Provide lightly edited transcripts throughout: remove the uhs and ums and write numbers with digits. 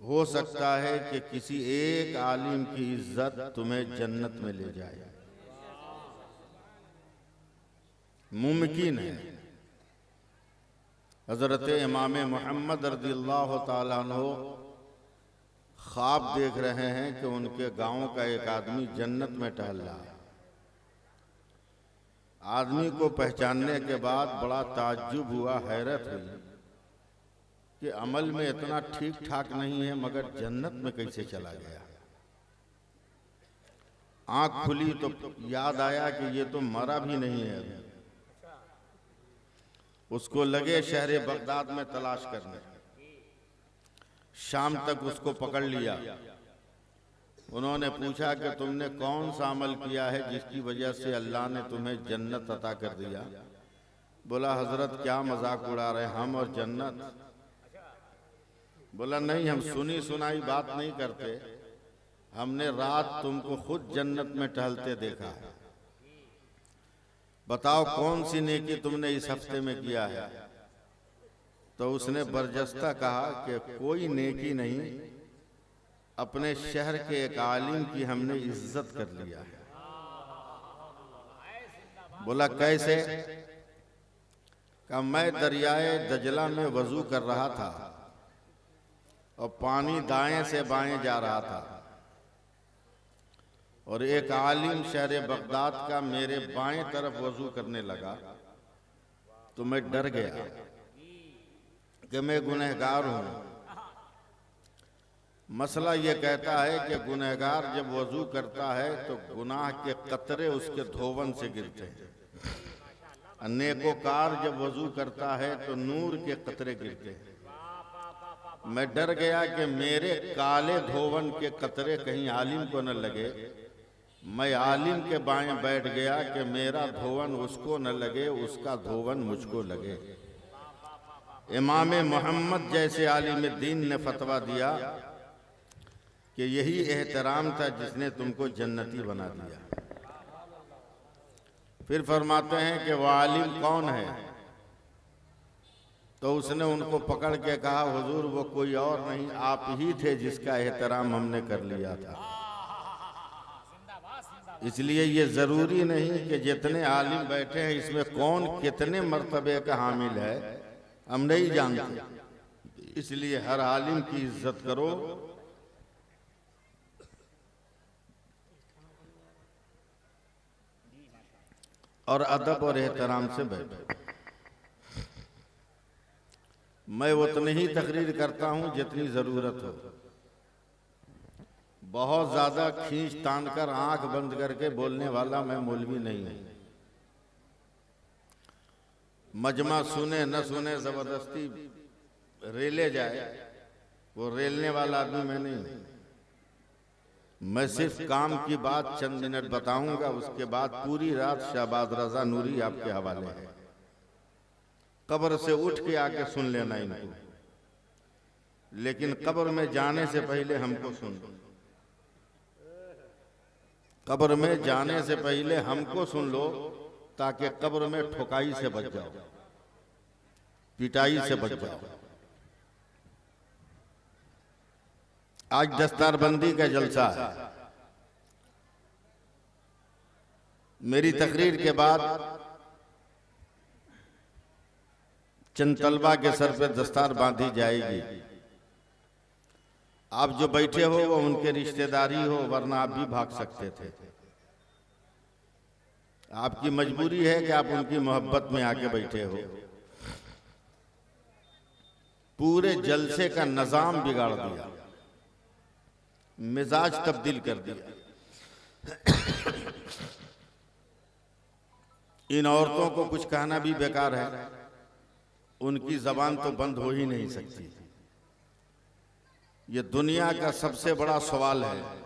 हो सकता है कि किसी एक आलिम की इज्जत तुम्हें जन्नत में ले जाए, मुमकिन है। हजरत इमाम मोहम्मद रज़ियल्लाहु ताला अन्हु ख्वाब देख रहे हैं कि उनके गांव का एक आदमी जन्नत में टहल रहा है। आदमी को पहचानने के बाद बड़ा ताज्जुब हुआ, हैरत हुई कि अमल में इतना ठीक ठाक नहीं है मगर जन्नत में कैसे चला गया। आंख खुली तो याद आया कि ये तो मरा भी नहीं है अभी। उसको लगे शहर बगदाद में तलाश करने। शाम तक उसको पकड़ लिया। उन्होंने पूछा कि तुमने कौन सा अमल किया है जिसकी वजह से अल्लाह ने तुम्हें जन्नत अता कर दिया। बोला हजरत क्या मजाक उड़ा रहे, हम और जन्नत। बोला नहीं, हम सुनी सुनाई बात नहीं करते, हमने रात तुमको खुद जन्नत में टहलते देखा है। बताओ कौन सी नेकी तुमने इस हफ्ते में किया है। तो उसने बरजस्ता कहा कि कोई नेकी नहीं, अपने शहर के एक आलिम की हमने इज्जत कर लिया है। बोला कैसे? कहा मैं दरियाए दजला में वजू कर रहा था और पानी दाएं से बाएं जा रहा था और एक आलिम शहर बगदाद का मेरे बाएं तरफ वजू करने लगा तो मैं डर गया कि मैं गुनहगार हूं। मसला ये कहता है कि गुनहगार जब वजू करता है तो गुनाह के कतरे उसके धोवन से गिरते हैं। नेकोकार जब वजू करता है तो नूर के कतरे गिरते हैं। मैं डर गया कि मेरे काले धोवन के कतरे कहीं आलिम को न लगे। मैं आलिम के बाएं बैठ गया कि मेरा धोवन उसको न लगे, उसका धोवन मुझको लगे। इमाम मोहम्मद जैसे आलिम दीन ने फतवा दिया कि यही एहतराम था जिसने तुमको जन्नती बना दिया। फिर फरमाते हैं कि वह आलिम कौन है? तो उसने उनको पकड़ के कहा हुजूर वो कोई और नहीं, आप ही थे जिसका एहतराम हमने कर लिया था। इसलिए ये जरूरी नहीं कि जितने आलिम बैठे हैं इसमें कौन कितने मर्तबे का हामिल है हम नहीं जानते। इसलिए हर आलिम की इज्जत करो और अदब और एहतराम से बैठो। मैं उतनी ही तकरीर करता हूं जितनी जरूरत हो। बहुत ज्यादा खींच तान कर आंख बंद करके बोलने वाला मैं मौलवी नहीं हूं। मजमा सुने न सुने जबरदस्ती रेले जाए वो रेलने वाला आदमी मैं नहीं हूं। मैं सिर्फ काम की बात चंद मिनट बताऊंगा, उसके बाद पूरी रात शहबाज रजा नूरी आपके हवाले है। कब्र से उठ के आके सुन लेना इनको, लेकिन कब्र में जाने से पहले हमको सुन लो। कब्र में जाने से पहले हमको सुन लो ताकि कब्र में ठोकाई से बच जाओ, पिटाई से बच जाओ। आज दस्तारबंदी का जलसा है। मेरी तकरीर के बाद चंद तलबा के सर पे दस्तार बांधी जाएगी। आप जो बैठे हो वो उनके रिश्तेदारी हो, वरना आप भी भाग सकते थे। आपकी मजबूरी है कि आप उनकी मोहब्बत में आके बैठे हो। पूरे जलसे का निजाम बिगाड़ दिया, मिजाज तब्दील कर दिया। इन औरतों को कुछ कहना भी बेकार है, उनकी जबान तो बंद हो ही नहीं सकती। ये दुनिया का सबसे बड़ा सवाल है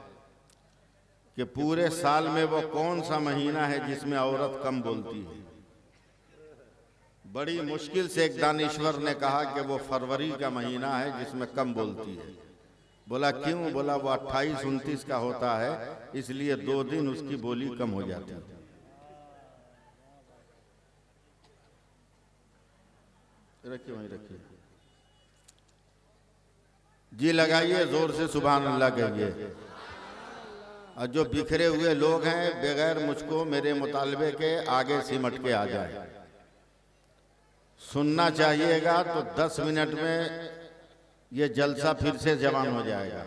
कि पूरे साल में वो कौन सा महीना है जिसमें औरत कम बोलती है। बड़ी मुश्किल से एक दानिश्वर ने कहा कि वो फरवरी का महीना है जिसमें कम बोलती है। बोला क्यों? बोला वो 28-29 का होता है, इसलिए 2 दिन उसकी बोली कम हो जाती है। रखिए वहीं रखिए। जी लगाइए, जोर से सुभान अल्लाह कहिए। और जो बिखरे हुए लोग हैं बगैर मुझको मेरे मुतालबे के आगे सिमट के आ जाए। सुनना चाहिएगा तो 10 मिनट में ये जलसा फिर से जवान हो जाएगा,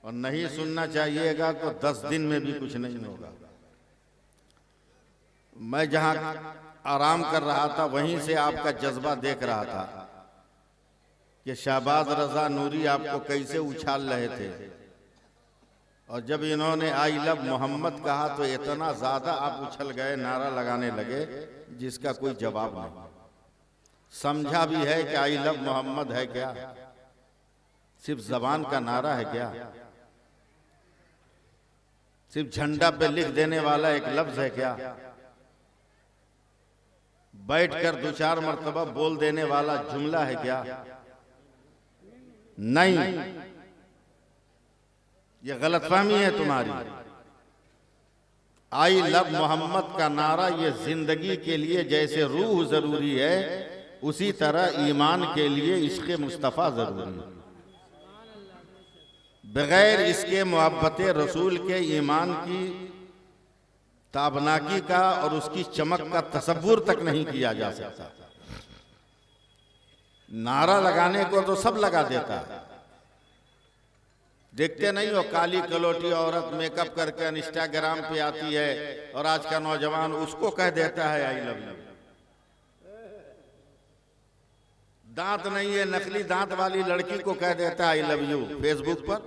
और नहीं सुनना चाहिएगा तो 10 दिन में भी कुछ नहीं होगा। मैं जहां आराम कर रहा था वहीं से आपका जज्बा देख रहा था कि शहबाज रजा नूरी आपको कैसे उछाल रहे थे, और जब इन्होंने आई लव मोहम्मद कहा तो इतना ज्यादा आप उछल गए, नारा लगाने लगे जिसका कोई जवाब नहीं। समझा भी है कि आई लव मोहम्मद है क्या, सिर्फ जबान का नारा है क्या, सिर्फ झंडा पे लिख देने वाला एक लफ्ज है क्या, बैठकर 2-4 मरतबा बोल देने वाला जुमला है क्या? नहीं, ये गलतफहमी है तुम्हारी। आई लव मोहम्मद का नारा ये जिंदगी के लिए जैसे रूह जरूरी है, उसी तरह ईमान के लिए इश्क़ मुस्तफ़ा जरूरी है। बगैर इसके मोहब्बत रसूल के ईमान की ताबनाकी का और उसकी चमक का तसव्वुर तक नहीं किया जा सकता। नारा लगाने को तो सब लगा देता है, देखते नहीं हो काली कलोटी औरत मेकअप करके इंस्टाग्राम पे आती है और आज का नौजवान उसको कह देता है आई लव यू। दांत नहीं है, नकली दांत वाली लड़की को कह देता है आई लव यू फेसबुक पर।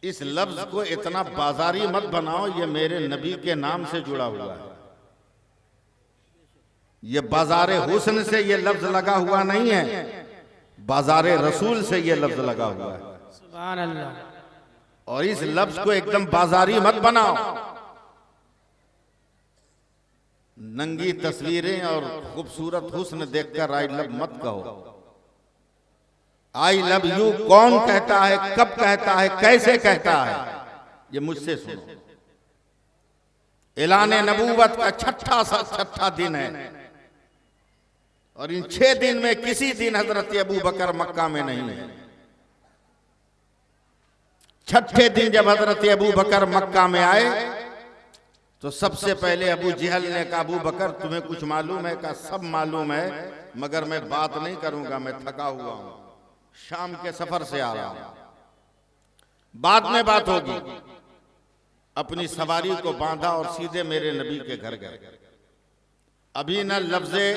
इस लफ्ज को इतना बाजारी मत बनाओ, ये मेरे नबी के नाम से जुड़ा हुआ है। ये बाजारे हुस्न से ये लफ्ज लगा हुआ नहीं है, बाजारे रसूल से ये लफ्ज लगा हुआ है। सुभान अल्लाह। और इस लफ्ज को एकदम बाजारी मत बनाओ। नंगी तस्वीरें और खूबसूरत हुस्न देखकर आई लव मत कहो। आई लव यू कौन कहता है, कब कहता है, कैसे कहता है, ये मुझसे सुनो। ऐलाने नबूवत का छठा दिन है, और इन 6 दिन में किसी दिन हजरत अबू बकर मक्का में नहीं है। छठे दिन जब हजरत अबू बकर मक्का में आए तो सबसे पहले अबू जहल ने कहा अबू बकर तुम्हें कुछ मालूम है? कहा सब मालूम है, मगर मैं बात नहीं करूंगा, मैं थका हुआ हूं, शाम के सफर से आ रहा हूं, बाद में बात होगी। अपनी सवारी को बांधा और सीधे मेरे नबी के घर गए। अभी न लफ्ज़े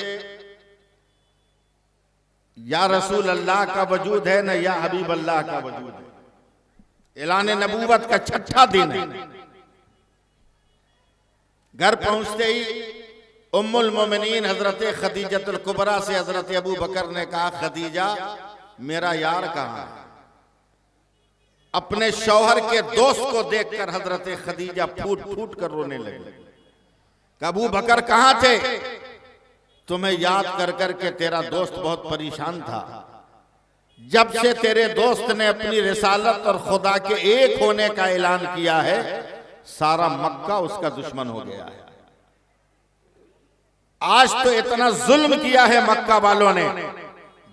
या रसूल अल्लाह का वजूद है, न या हबीब अल्लाह का वजूद है। ऐलाने नबूवत का छठा दिन है। घर पहुंचते ही उम्मुल मोमिनीन हजरत खदीजतुल कुबरा से हजरत अबू बकर ने कहा खदीजा मेरा यार कहां है? अपने शौहर के दोस्त को देखकर हजरत खदीजा फूट फूट कर रोने लगी। अबू बकर कहां थे? तुम्हें याद कर कर के तेरा दोस्त बहुत परेशान था। जब से तेरे दोस्त ने अपनी रिसालत और खुदा के एक होने का ऐलान किया है, सारा मक्का उसका दुश्मन हो गया है। आज तो इतना जुल्म किया है मक्का वालों ने,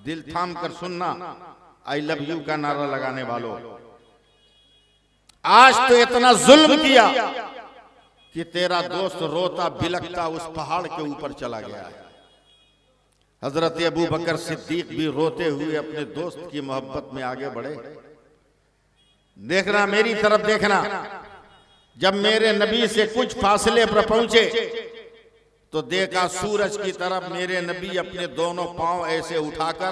दिल थाम कर सुनना आई लव यू का नारा लगाने वालों, आज तो इतना जुल्म किया कि तेरा दोस्त रोता बिलखता उस पहाड़ के ऊपर चला गया है। हजरत अबू बकर सिद्दीक भी रोते हुए अपने दोस्त की मोहब्बत में आगे बढ़े। देखना, मेरी तरफ देखना, जब मेरे नबी से कुछ फासले पर पहुंचे तो देखा सूरज की तरफ मेरे नबी अपने दोनों पांव ऐसे उठाकर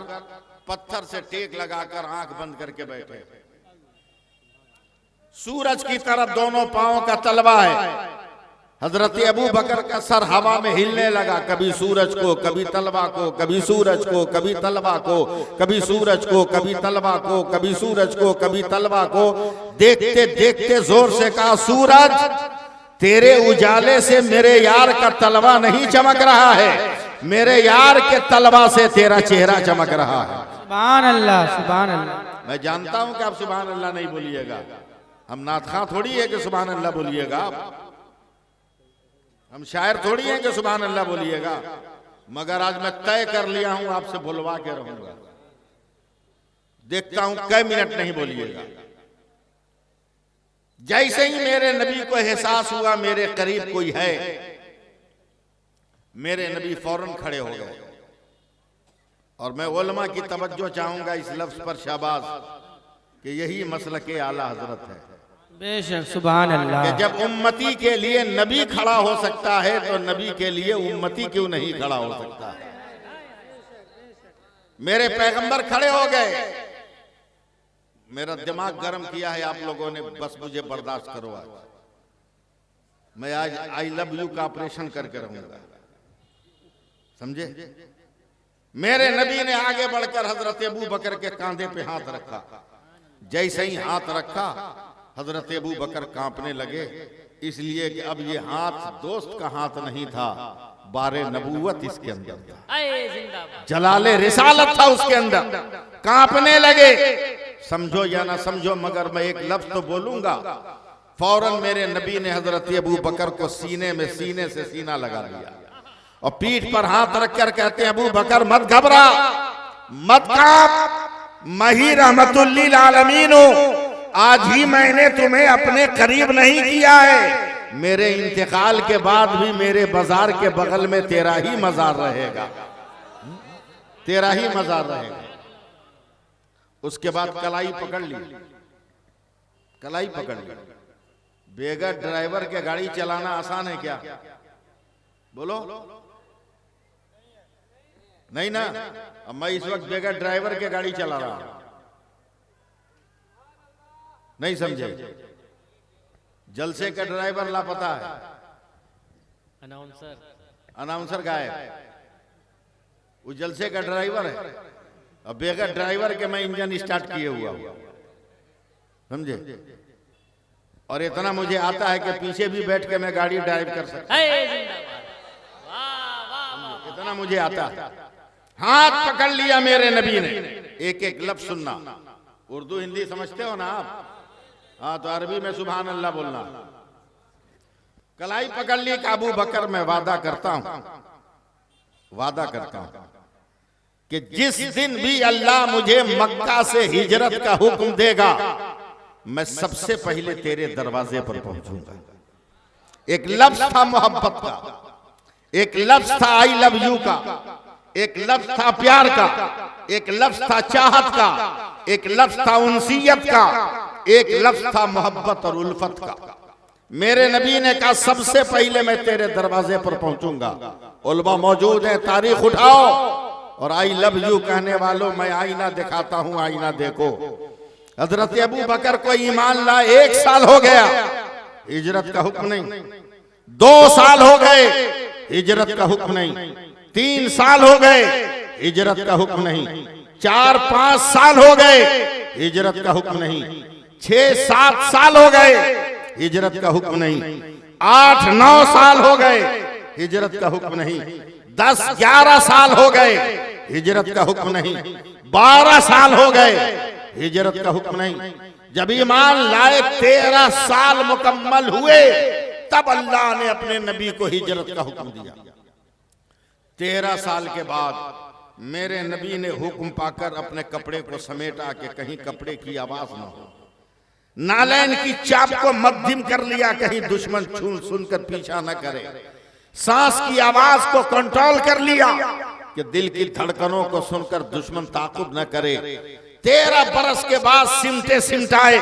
पत्थर से टेक लगाकर आंख बंद करके बैठे। सूरज की तरफ दोनों पांव का तलवा है। हजरत अबू बकर का सर हवा में हिलने लगा, कभी सूरज को, कभी तलवा को, कभी सूरज को, कभी तलवा को, कभी सूरज को, कभी तलवा को, कभी सूरज को, कभी तलवा को। देखते देखते जोर से कहा सूरज तेरे उजाले से मेरे यार का तलवा नहीं चमक रहा है, मेरे यार के तलवा से तेरा चेहरा चमक रहा है। सुभान अल्लाह, सुभान अल्लाह। मैं जानता हूं कि आप सुभान अल्लाह नहीं बोलिएगा, हम नातखां थोड़ी है कि सुभान अल्लाह बोलिएगा, हम शायर थोड़ी हैं कि सुभान अल्लाह बोलिएगा, मगर आज मैं तय कर लिया हूं आपसे बुलवा के रहूंगा। देखता हूं कई मिनट नहीं बोलिएगा। जैसे ही मेरे नबी को एहसास हुआ मेरे करीब कोई है, मेरे नबी फौरन खड़े हो गए। और मैं उलमा की तवज्जो चाहूंगा इस लफ्ज पर शाबाश, कि यही मसलके आला हजरत है। बेशक सुभान अल्लाह। कि जब उम्मती के लिए नबी खड़ा हो सकता है तो नबी के लिए उम्मती क्यों नहीं खड़ा हो सकता है। मेरे पैगंबर खड़े हो गए। मेरा दिमाग गर्म किया है आप लोगों ने, बस मुझे बर्दाश्त करो। आज मैं आज आई लव यू का ऑपरेशन करके रहूंगा, समझे। मेरे नबी ने आगे बढ़कर हजरत अबू बकर के कांधे पे हाथ रखा। जैसे ही हाथ रखा हजरत अबू बकर कांपने लगे, इसलिए कि अब ये हाथ दोस्त का हाथ नहीं था, बारे नबूवत इसके अंदर था, जलाले रिसालत था उसके अंदर। कांपने लगे। समझो या ना समझो, मगर मैं एक लफ्ज तो बोलूंगा। फौरन मेरे नबी ने हजरत अबू बकर को सीने में सीने से सीना लगा लिया और पीठ पर हाथ रखकर कहते हैं, अबू बकर मत घबरा, मत कांप, मैं ही रहमतुल लिल आलमीन हूं। आज ही मैंने तुम्हें अपने करीब नहीं किया है, मेरे इंतकाल के बाद भी मेरे बाजार के बगल में तेरा ही मजार रहेगा, तेरा ही मजार रहेगा। उसके बाद कलाई पकड़ ली, कलाई पकड़ ली। बेगर ड्राइवर के गाड़ी चलाना आसान है क्या? बोलो नहीं ना। अब मैं इस वक्त बेगर ड्राइवर के गाड़ी चला रहा हूं, नहीं समझे। जलसे का ड्राइवर लापता है, अनाउंसर गायब, वो जलसे का ड्राइवर है। अब बेगर ड्राइवर के मैं इंजन स्टार्ट किए हुआ हूं, समझे। और इतना मुझे आता है कि पीछे भी बैठ के मैं गाड़ी ड्राइव कर सकता हूं, इतना मुझे आता है। हाथ पकड़ लिया मेरे नबी ने। एक एक लफ्ज सुनना। उर्दू हिंदी समझते हो ना आप? हाँ, तो अरबी में सुभान अल्लाह बोलना। कलाई पकड़ ली। अबू बकर मैं वादा करता हूं, वादा करता हूं कि जिस दिन भी अल्लाह मुझे मक्का से हिजरत का हुक्म देगा, मैं सबसे पहले तेरे दरवाजे पर पहुंचूंगा। एक लफ्ज था मोहब्बत का, एक लफ्ज था आई लव यू का, एक लफ्ज था प्यार का, एक लफ्ज था चाहत का, एक लफ्ज था उनसियत का, एक लफ्ज था मोहब्बत और उल्फत का। मेरे नबी ने कहा सबसे पहले मैं तेरे दरवाजे पर पहुंचूंगा। उलमा मौजूद है, तारीख उठाओ। और आई लव यू कहने वालों, मैं आईना दिखाता हूं, आईना देखो। हजरत अबू बकर को ईमान ला 1 साल हो गया, हिजरत का हुक्म नहीं। 2 साल हो गए, हिजरत का हुक्म नहीं। 3 साल हो गए, हिजरत का हुक्म नहीं। 4-5 साल हो गए, हिजरत का हुक्म नहीं। 6-7 साल हो गए, हिजरत का हुक्म नहीं। 8-9 साल हो गए, हिजरत का हुक्म नहीं। 10-11 साल हो गए, हिजरत का हुक्म नहीं। 12 साल हो गए, हिजरत का हुक्म नहीं। जब ईमान लाए 13 साल मुकम्मल हुए, तब अल्लाह ने अपने नबी को हिजरत का हुक्म दिया। 13 साल के बाद मेरे नबी ने हुक्म पाकर अपने कपड़े को समेटा के कहीं कपड़े की आवाज न हो, नालैन की चाप को मध्यम कर लिया, कहीं दुश्मन सुनकर पीछा न करे। सांस की आवाज को कंट्रोल कर लिया कि दिल की धड़कनों को सुनकर दुश्मन ताकुब न करे। 13 बरस के बाद सिमटे सिमटाए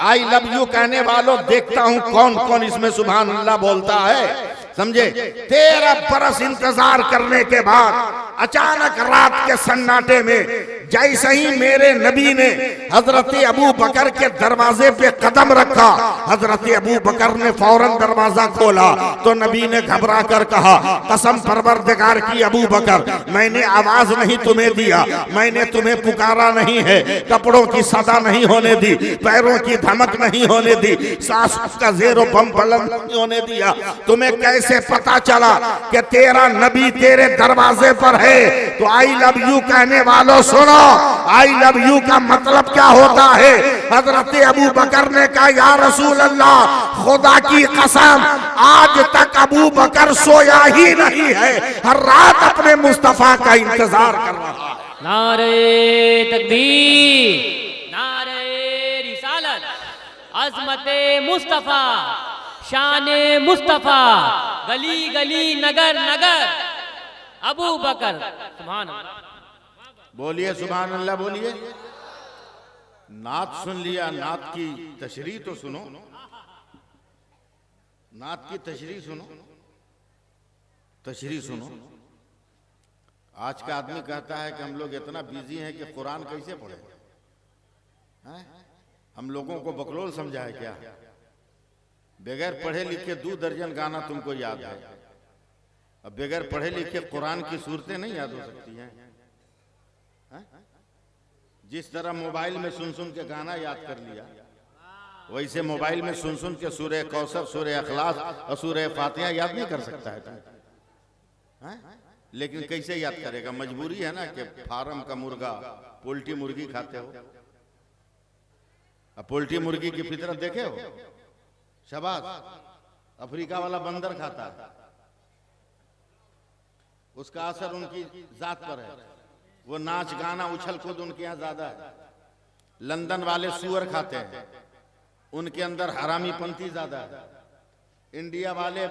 आई लव यू कहने वालों, देखता हूं कौन कौन इसमें सुभान अल्लाह बोलता है, समझे। 13 बरस इंतजार करने के बाद अचानक रात के सन्नाटे में जैसे ही मेरे नबी ने हजरत अबू बकर के दरवाजे पे कदम रखा, हजरत अबू बकर ने फौरन दरवाजा खोला तो नबी ने घबरा कर कहा, कसम परवरदिगार की अबू बकर, मैंने आवाज नहीं तुम्हें दिया, मैंने तुम्हें पुकारा नहीं है, कपड़ों की सदा नहीं होने दी, पैरों की धमक नहीं होने दी, सांस का जेरो बम बुलंद नहीं होने दिया। तुम्हें कैसे पता चला कि तेरा नबी तेरे दरवाजे पर है? तो आई लव यू कहने वालों सुनो, आई लव यू का मतलब क्या होता है? हजरत अबू बकर ने कहा, या रसूल अल्लाह, खुदा की कसम आज तक अबू बकर सोया ही नहीं है, हर रात अपने मुस्तफा का इंतजार कर रहा है। नारे तकबीर, नारे रिसालत, अज़मते मुस्तफ़ा, शाने मुस्तफ़ा, गली गली नगर नगर अबू बकर। सुभान अल्लाह। बोलिए सुभान अल्लाह, बोलिए। नात सुन लिया, नात की तशरीह तो सुनो, नात की तशरीह सुनो, तशरीह सुनो। आज का आदमी कहता है कि हम लोग इतना बिजी हैं कि कुरान कैसे पढ़े हैं? हम लोगों को बकलोल समझा है क्या? बगैर पढ़े लिखे 2 दर्जन गाना तुमको याद है, अब बगैर पढ़े लिखे कुरान की सूरतें नहीं याद हो सकती हैं? जिस तरह मोबाइल में सुन सुन के गाना याद कर लिया, वैसे मोबाइल में सुन सुन के सूरह कौसर, सूरह अखलास और सूरह फातिहा याद नहीं कर सकता है तुम? लेकिन कैसे याद करेगा? मजबूरी है ना कि फार्म का मुर्गा, पोल्ट्री मुर्गी खाते हो। अब पोल्ट्री मुर्गी की फितरत देखे हो? शाबाश। अफ्रीका वाला बंदर खाता है, उसका असर उनकी जात पर है, वो नाच गाना उछल कूद उनके यहाँ ज्यादा है। लंदन वाले सुअर खाते हैं, उनके अंदर हरामी पंथी ज्यादा है। इंडिया वाले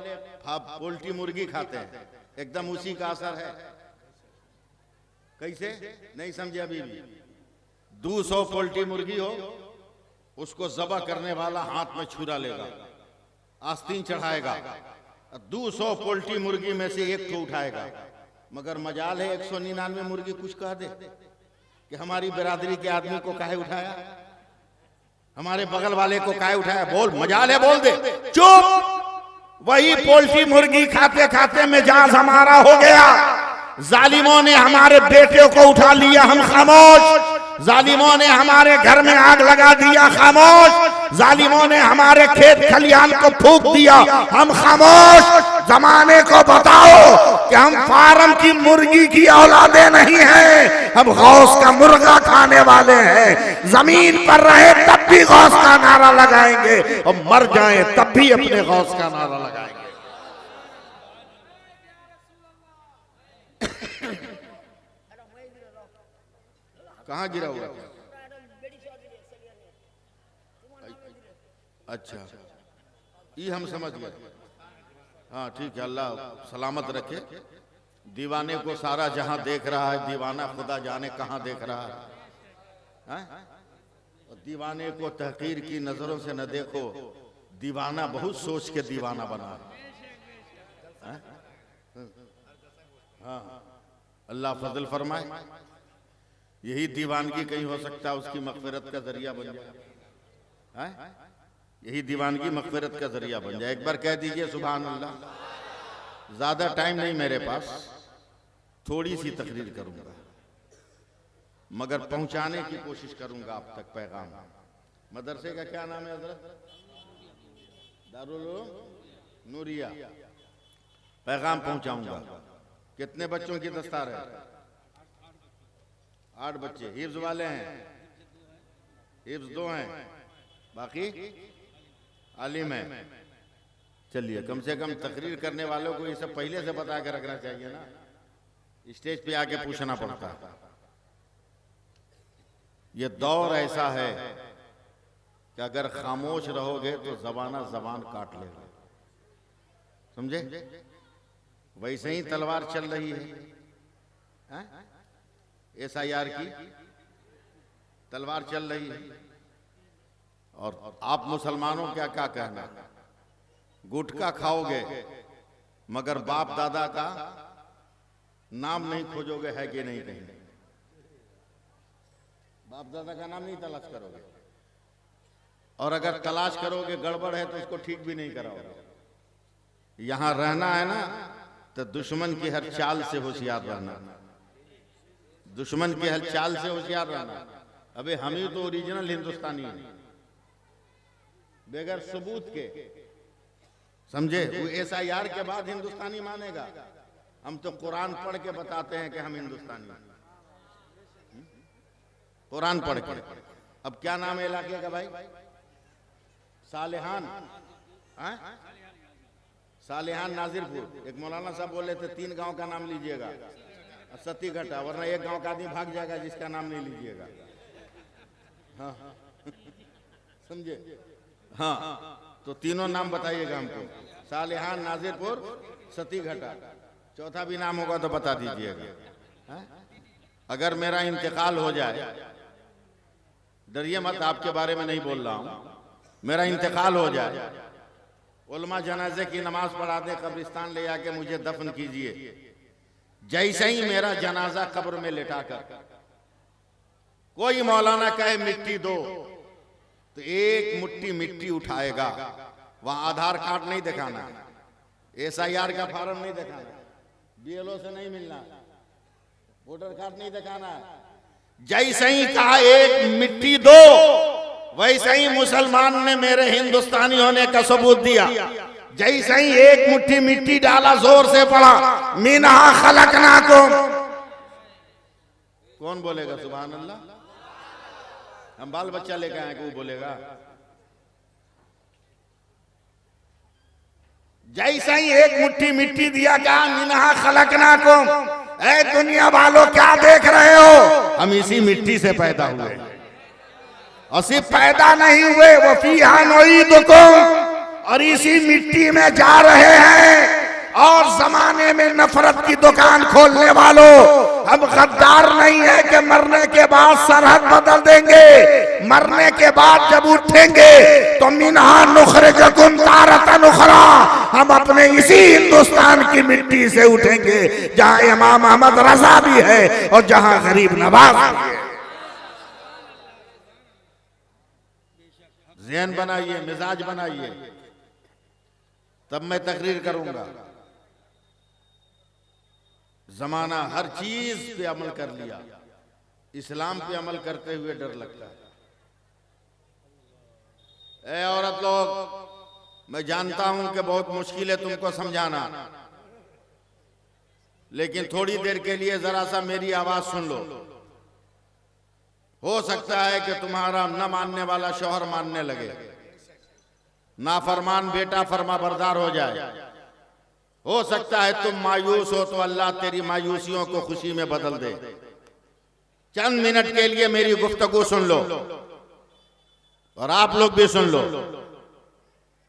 पोल्ट्री मुर्गी खाते हैं, एकदम उसी का असर है। कैसे नहीं समझे अभी भी? 200 पोल्ट्री मुर्गी हो, उसको जबा करने वाला हाथ में छुरा लेगा, आस्तीन चढ़ाएगा, 200 पोल्ट्री मुर्गी में से एक को उठाएगा। मगर मजाल है 199 मुर्गी कुछ कह दे कि हमारी बिरादरी के आदमी को काहे उठाया, हमारे बगल वाले को काहे उठाया? बोल, मजाल है बोल दे। चुप। वही पोल्ट्री मुर्गी खाते खाते मिजाज हमारा हो गया। जालिमों ने हमारे बेटे को उठा लिया, हम खामोश। जालिमों ने हमारे घर में आग लगा दिया, खामोश। जालिमों ने हमारे खेत खलिहान को फूंक दिया, हम खामोश। जमाने को बताओ कि हम फार्म की मुर्गी की औलादे नहीं हैं, हम गौस का मुर्गा खाने वाले हैं। जमीन पर रहे तब भी गौस का नारा लगाएंगे, और मर जाएं तब भी अपने गौस का नारा लगाएंगे। कहाँ गिरा हुआ? अच्छा, ये हम समझ गए। हाँ ठीक है, अल्लाह सलामत रखे। दीवाने को सारा जहां देख रहा है, दीवाना खुदा जाने कहां देख रहा है। दीवाने को तहकीर की नजरों से न देखो, दीवाना बहुत सोच के दीवाना बना। हाँ, अल्लाह फजल फरमाए। यही दीवानगी कहीं हो सकता है उसकी मगफिरत का जरिया बन जाए। यही दीवानगी मगफिरत का जरिया बन जाए। एक बार कह दीजिए सुभान अल्लाह। ज्यादा टाइम नहीं मेरे पास, थोड़ी सी तकरीर करूंगा, मगर पहुंचाने की कोशिश करूंगा आप तक पैगाम। मदरसे का क्या नाम है हजरत? दारुल नूरिया। पैगाम पहुंचाऊंगा। कितने बच्चों की दस्तार है? 8 बच्चे हिफ्ज वाले हैं, हिफ्ज 2 हैं, बाकी आलिम है। चलिए, कम से कम तकरीर करने वालों को ये सब पहले से बता के रखना चाहिए ना, स्टेज पे आके पूछना पड़ता। ये दौर ऐसा है कि अगर खामोश रहोगे तो जबाना जबान काट लेगा, समझे? वैसे ही तलवार चल रही है, SIR की तलवार चल रही है। और आप मुसलमानों क्या क्या कहना, गुटखा खाओगे मगर बाप दादा का नाम नहीं खोजोगे, है कि नहीं? कहीं बाप दादा का नाम नहीं तलाश करोगे, और अगर तलाश करोगे गड़बड़ है तो उसको ठीक भी नहीं कराओगे। यहां रहना है ना, तो दुश्मन की हर चाल से होशियार रहना, दुश्मन की हर चाल से होशियार रहना। अबे हम ही तो ओरिजिनल हिंदुस्तानी हैं, बगैर सबूत के, समझे? वो SIR के बाद हिंदुस्तानी मानेगा? हम तो कुरान पढ़ के बताते हैं कि हम हिंदुस्तानी हैं, कुरान पढ़ के। अब क्या नाम है इलाके का भाई? सालेहान, सालेहान नाजिरपुर। एक मौलाना साहब बोले थे 3 गांव का नाम लीजिएगा, सती घटा, वरना एक गांव का आदमी भाग जाएगा जिसका नाम नहीं लीजिएगा। हाँ समझे? हाँ तो तीनों नाम बताइएगा हमको, सालिहान, नाजिरपुर, सती घटा। चौथा भी नाम होगा तो बता दीजिएगा। हाँ? अगर मेरा इंतकाल हो जाए, डरिए मत, आपके बारे में नहीं बोल रहा हूं, मेरा इंतकाल हो जाए, उलमा जनाजे की नमाज पढ़ा दे, कब्रिस्तान ले जाके मुझे दफन कीजिए, जैसे ही मेरा जनाजा कब्र में लिटाकर कोई मौलाना कहे मिट्टी दो, तो एक मुट्ठी मिट्टी उठाएगा। वहां आधार कार्ड नहीं दिखाना, SIR का फॉर्म नहीं दिखाना, BLO से नहीं मिलना, वोटर कार्ड नहीं दिखाना। जैसे ही कहा एक मिट्टी दो, वैसे ही मुसलमान ने मेरे हिंदुस्तानी होने का सबूत दिया। जैसे ही एक मुट्ठी मिट्टी डाला, जोर से पड़ा, मिनहा खलकनाकुम। कौन बोलेगा सुभान अल्लाह? हम बाल बच्चा लेकर आए, वो बोलेगा। जैसे ही एक मुट्ठी मिट्टी दिया, कहा मिनहा खलकनाकुम। ऐ दुनिया वालों क्या देख रहे हो? हम इसी मिट्टी से पैदा हुए, और सिर्फ पैदा नहीं हुए, वो फीहा नुईदुकुम, और इसी मिट्टी में जा रहे हैं। और जमाने में नफरत की दुकान खोलने वालों, हम गद्दार नहीं है कि मरने के बाद सरहद बदल देंगे। मरने के बाद जब उठेंगे तो मिनहा नुखरिजुकुम तारतन उखरा, हम अपने इसी हिंदुस्तान की मिट्टी से उठेंगे, जहां इमाम अहमद रजा भी है और जहां गरीब नवाज भी है। ज़हन बनाइए, मिजाज बनाइए, तब मैं तकरीर करूंगा। जमाना हर चीज पे अमल कर लिया, इस्लाम पे अमल करते हुए डर लगता है। ए औरत लोग, मैं जानता हूं कि बहुत मुश्किल है तुमको समझाना, लेकिन थोड़ी देर के लिए जरा सा मेरी आवाज सुन लो। हो सकता है कि तुम्हारा न मानने वाला शौहर मानने लगे, नाफरमान बेटा फरमा बरदार हो जाए। हो सकता है तुम मायूस हो तो अल्लाह तेरी मायूसियों को खुशी में बदल दे। चंद मिनट के लिए मेरी गुफ्तगू सुन लो, और आप लोग भी सुन लो।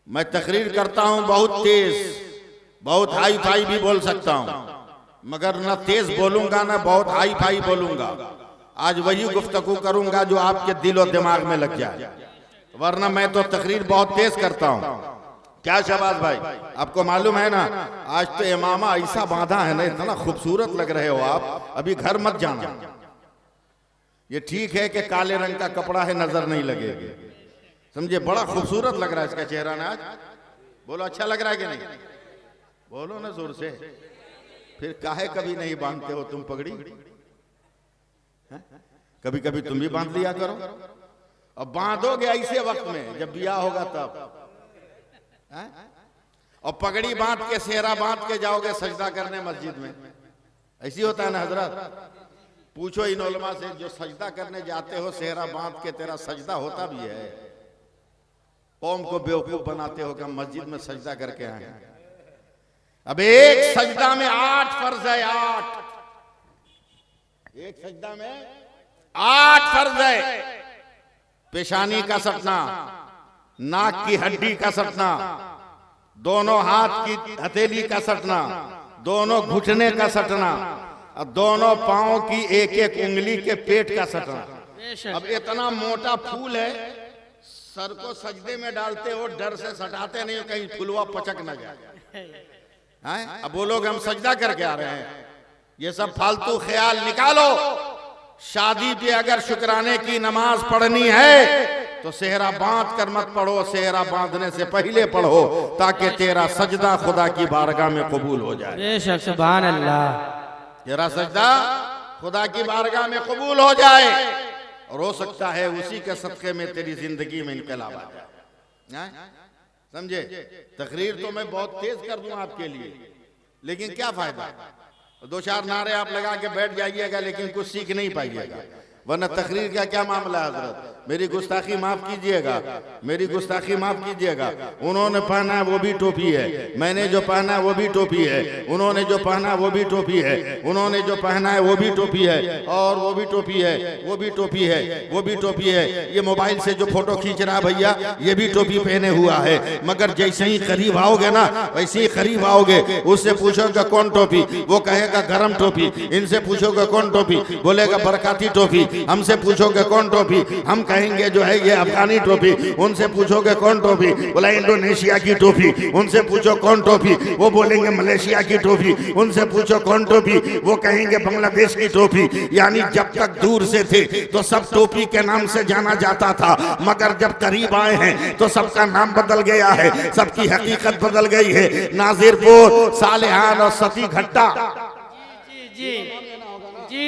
मैं तकरीर करता हूं बहुत तेज, बहुत हाई फाई भी बोल सकता हूं, मगर न तेज बोलूंगा न बहुत हाई फाई बोलूंगा। आज वही गुफ्तगू करूंगा जो आपके दिल और दिमाग में लग जाए, वरना मैं तो तकरीर बहुत तेज करता हूं। क्या शहबाज भाई, आपको मालूम है ना, आज तो इमामा ऐसा बांधा है ना, इतना खूबसूरत लग रहे हो आप, अभी घर मत जाना। ये ठीक है कि काले रंग का कपड़ा है, नजर नहीं लगेगी, समझे? बड़ा खूबसूरत लग रहा है इसका चेहरा ना आज। बोलो अच्छा लग रहा है कि नहीं? बोलो ना जोर से। फिर काहे कभी नहीं बांधते हो तुम पगड़ी? कभी कभी तुम भी बांध लिया करो। अब बांधोगे ऐसे वक्त में जब ब्याह होगा तब, और पगड़ी बांध के, सेहरा बांध के जाओगे सजदा करने मस्जिद में, ऐसी होता है ना हजरत? पूछो इन उलमा से, जो सजदा करने जाते हो सेहरा बांध के, तेरा सजदा होता भी है? कौम को बेवकूफ बनाते हो कि हम मस्जिद में सजदा करके आए। अब एक सजदा में 8 फर्ज है, 8। एक सजदा में 8 फर्ज है। पेशानी का सटना, नाक की हड्डी का सटना, दोनों हाथ की हथेली का सटना, दोनों घुटने का सटना, और दोनों पांव की एक एक उंगली के पेट का सटना। अब इतना मोटा फूल है, सर को सजदे में डालते हो, डर से सटाते नहीं हो कहीं फुलवा पचक न जाए। अब बोलोगे हम सजदा करके आ रहे हैं, ये सब फालतू ख्याल निकालो। शादी पे अगर शुक्राने की नमाज पढ़नी है तो सेहरा बांध कर मत पढ़ो, सेहरा बांधने से पहले पढ़ो, ताकि तेरा सजदा खुदा की बारगाह में कबूल हो जाए। बेशक सुभान अल्लाह। तेरा सजदा खुदा की बारगाह में कबूल हो जाए, और हो सकता है उसी के सदके में तेरी जिंदगी में इनकलाब आ जाए। समझे? तकरीर तो मैं बहुत तेज कर दूं आपके लिए, लेकिन क्या फायदा? 2-4 नारे आप लगा के बैठ जाइएगा, लेकिन कुछ सीख नहीं पाइएगा। वरना तकरीर का क्या मामला है हजरत? मेरी गुस्ताखी माफ कीजिएगा, मेरी गुस्ताखी माफ कीजिएगा। उन्होंने पहना है वो भी टोपी है, मैंने जो पहना है वो भी टोपी है, उन्होंने जो पहना है वो भी टोपी है, उन्होंने जो पहना है वो भी टोपी है, और वो भी टोपी है, वो भी टोपी है, वो भी टोपी है। ये मोबाइल से जो फोटो खींच रहा भैया ये भी टोपी पहने हुआ है। मगर जैसे ही करीब आओगे ना, वैसे ही करीब आओगे, उससे पूछोगे कौन टोपी, वो कहेगा गरम टोपी। इनसे पूछोगे कौन टोपी, बोलेगा बरकाती टोपी। हमसे पूछोगे कौन टोपी, हम कहेंगे जो है ये अफगानी टोपी। उनसे पूछोगे कौन टोपी, बोला इंडोनेशिया की टोपी। उनसे पूछो कौन टोपी, वो बोलेंगे मलेशिया की टोपी। उनसे पूछो कौन टोपी, वो कहेंगे बांग्लादेश की टोपी। यानी जब तक दूर से थे तो सब टोपी के नाम से जाना जाता था, मगर जब करीब आए हैं तो सबका नाम बदल गया है, सबकी हकीकत बदल गई है। नाजिरपुर, सालेहान और सती घट्टा, जी जी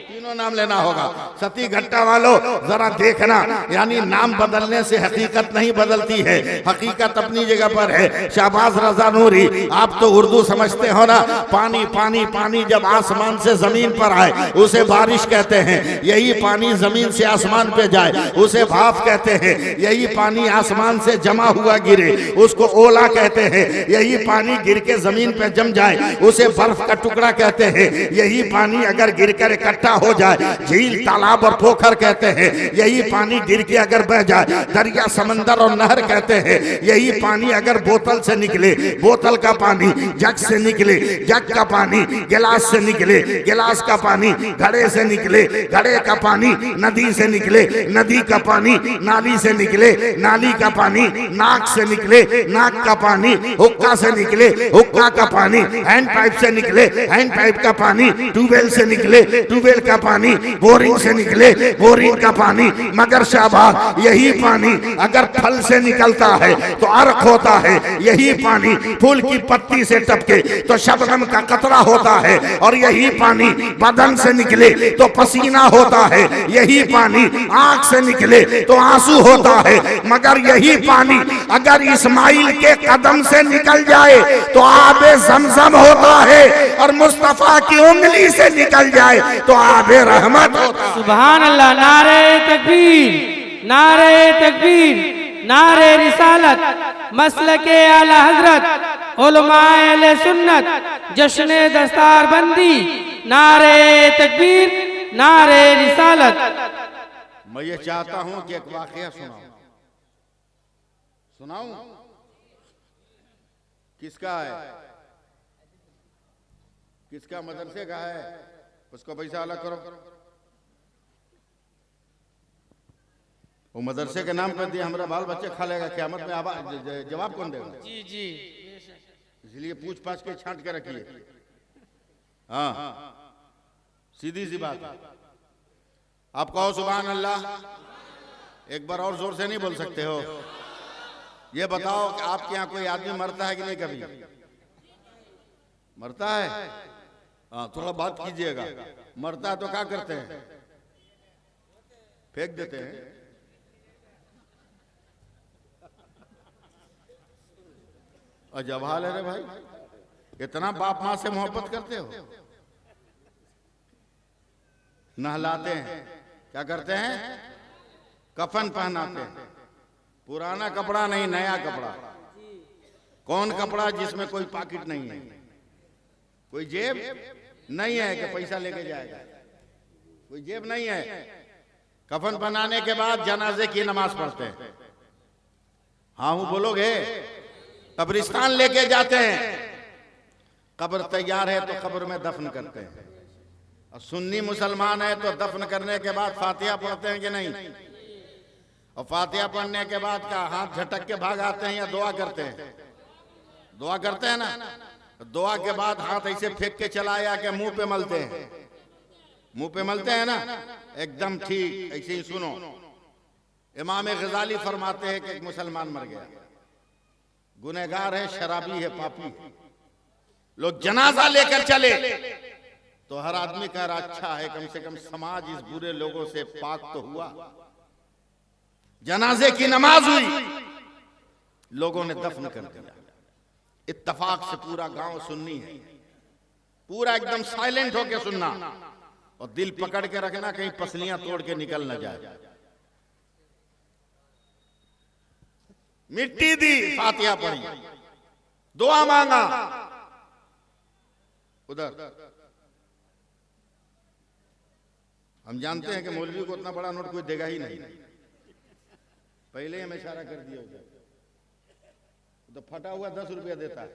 तीनों नाम लेना होगा। सती घट्टा वालों जरा देखना, यानी नाम बदलने से हकीकत नहीं बदलती है, हकीकत अपनी जगह पर है। शाहबाज रजा नूरी, आप तो उर्दू समझते हो ना। पानी पानी पानी जब आसमान से जमीन पर आए उसे बारिश कहते हैं। यही पानी जमीन से आसमान पे जाए उसे भाप कहते हैं। यही पानी आसमान से जमा हुआ गिरे उसको ओला कहते हैं। यही पानी गिर के जमीन पे जम जाए उसे बर्फ का टुकड़ा कहते हैं। यही पानी अगर गिर कर इकट्ठा हो जाए झील, तालाब और पोखर कहते हैं। यही पानी गिर के अगर बह जाए दरिया, समंदर और नहर कहते हैं। यही पानी अगर बोतल से निकले, बोतल का पानी, जग से निकले, जग का पानी, गिलास से निकले, गिलास का पानी, घड़े से निकले, घड़े का पानी, नदी से निकले, नदी का पानी, नाली से निकले, नाली का पानी, नाक से निकले, नाक का पानी, हुक्का से निकले, हुक्का का पानी, हैंड पाइप से निकले, हैंड पाइप का पानी, ट्यूबवेल से निकले, ट्यूबवेल का पानी, बोरिंग से निकले, बोरिंग का पानी। मगर शाबाश, यही पानी अगर फल से निकलता है तो अर्क होता है। यही पानी फूल की पत्ती से टपके तो शबनम का कतरा होता है। और यही पानी बदन से निकले तो पसीना होता है। यही पानी आंख से निकले तो आंसू होता है। मगर यही पानी अगर इस्माइल के कदम से निकल जाए तो आबे ज़मज़म होता है, और मुस्तफा की उंगली से निकल जाए तो आबे रहमत होता है। सुभान अल्लाह। नारे तकबीर, नारे तकबीर, नारे रिसालत, मसलके आला हजरत, उलमाए अहले सुन्नत, जश्न दस्तार बंदी। नारे तकबीर, नारे रिसालत। मैं ये चाहता हूं कि एक वाकया सुनाऊं। किसका है, किसका मदरसे का है, उसको पैसा अलग करो। वो मदरसे के नाम पर दिया, हमारा बाल बच्चे खा लेगा, क़यामत में जवाब कौन देगा? जी जी, इसलिए पूछ पाछ के छांट के रखिए। हाँ, सीधी सी बात। आप कहो सुभान अल्लाह, एक बार और जोर से नहीं बोल सकते हो? ये बताओ कि आपके यहाँ कोई आदमी मरता है कि नहीं? कभी मरता है? हाँ, थोड़ा बात कीजिएगा। मरता है तो क्या करते हैं? फेंक देते हैं। अजब हाल है रे भाई, इतना बाप माँ से मोहब्बत करते हो। नहलाते हैं, क्या करते हैं? कफन पहनाते हैं। पुराना कपड़ा नहीं, नया कपड़ा। कौन कपड़ा? जिसमें कोई पॉकेट नहीं है, कोई जेब नहीं है कि पैसा लेके जाएगा, कोई जेब नहीं है। कफन पहनाने के बाद जनाजे की नमाज पढ़ते हैं। हाँ हूं बोलोगे? कब्रिस्तान लेके जाते हैं, कब्र तैयार है तो कब्र में दफन करते हैं। और सुन्नी मुसलमान है तो दफन करने के बाद फातिहा पढ़ते हैं कि नहीं? और फातिहा पढ़ने के बाद का हाथ झटक के भाग आते हैं या दुआ करते हैं? दुआ करते हैं ना। दुआ के बाद हाथ ऐसे फेंक के चलाया कि मुंह पे मलते हैं, मुंह पे मलते हैं ना, एकदम ठीक ऐसे ही। सुनो, इमाम गजाली फरमाते हैं कि एक मुसलमान मर गया, गुनहगार है, शराबी है, पापी है। लोग जनाजा लेकर चले तो हर आदमी कह रहा अच्छा है, कम से कम समाज इस बुरे लोगों से पाक तो हुआ। जनाजे की नमाज हुई, लोगों ने दफन कर दिया। इत्तफाक से पूरा गांव सुन्नी है, पूरा एकदम साइलेंट होके सुनना। और दिल पकड़ के रखना, कहीं पसलियां तोड़ के निकल न जाए। मिट्टी दी, फातिहा पढ़ी, दुआ मांगा, उधर हम जानते हैं कि मौलवी को उतना बड़ा नोट कोई देगा ही नहीं, पहले ही हमें इशारा कर दिया उधर। तो फटा हुआ 10 रुपया देता है,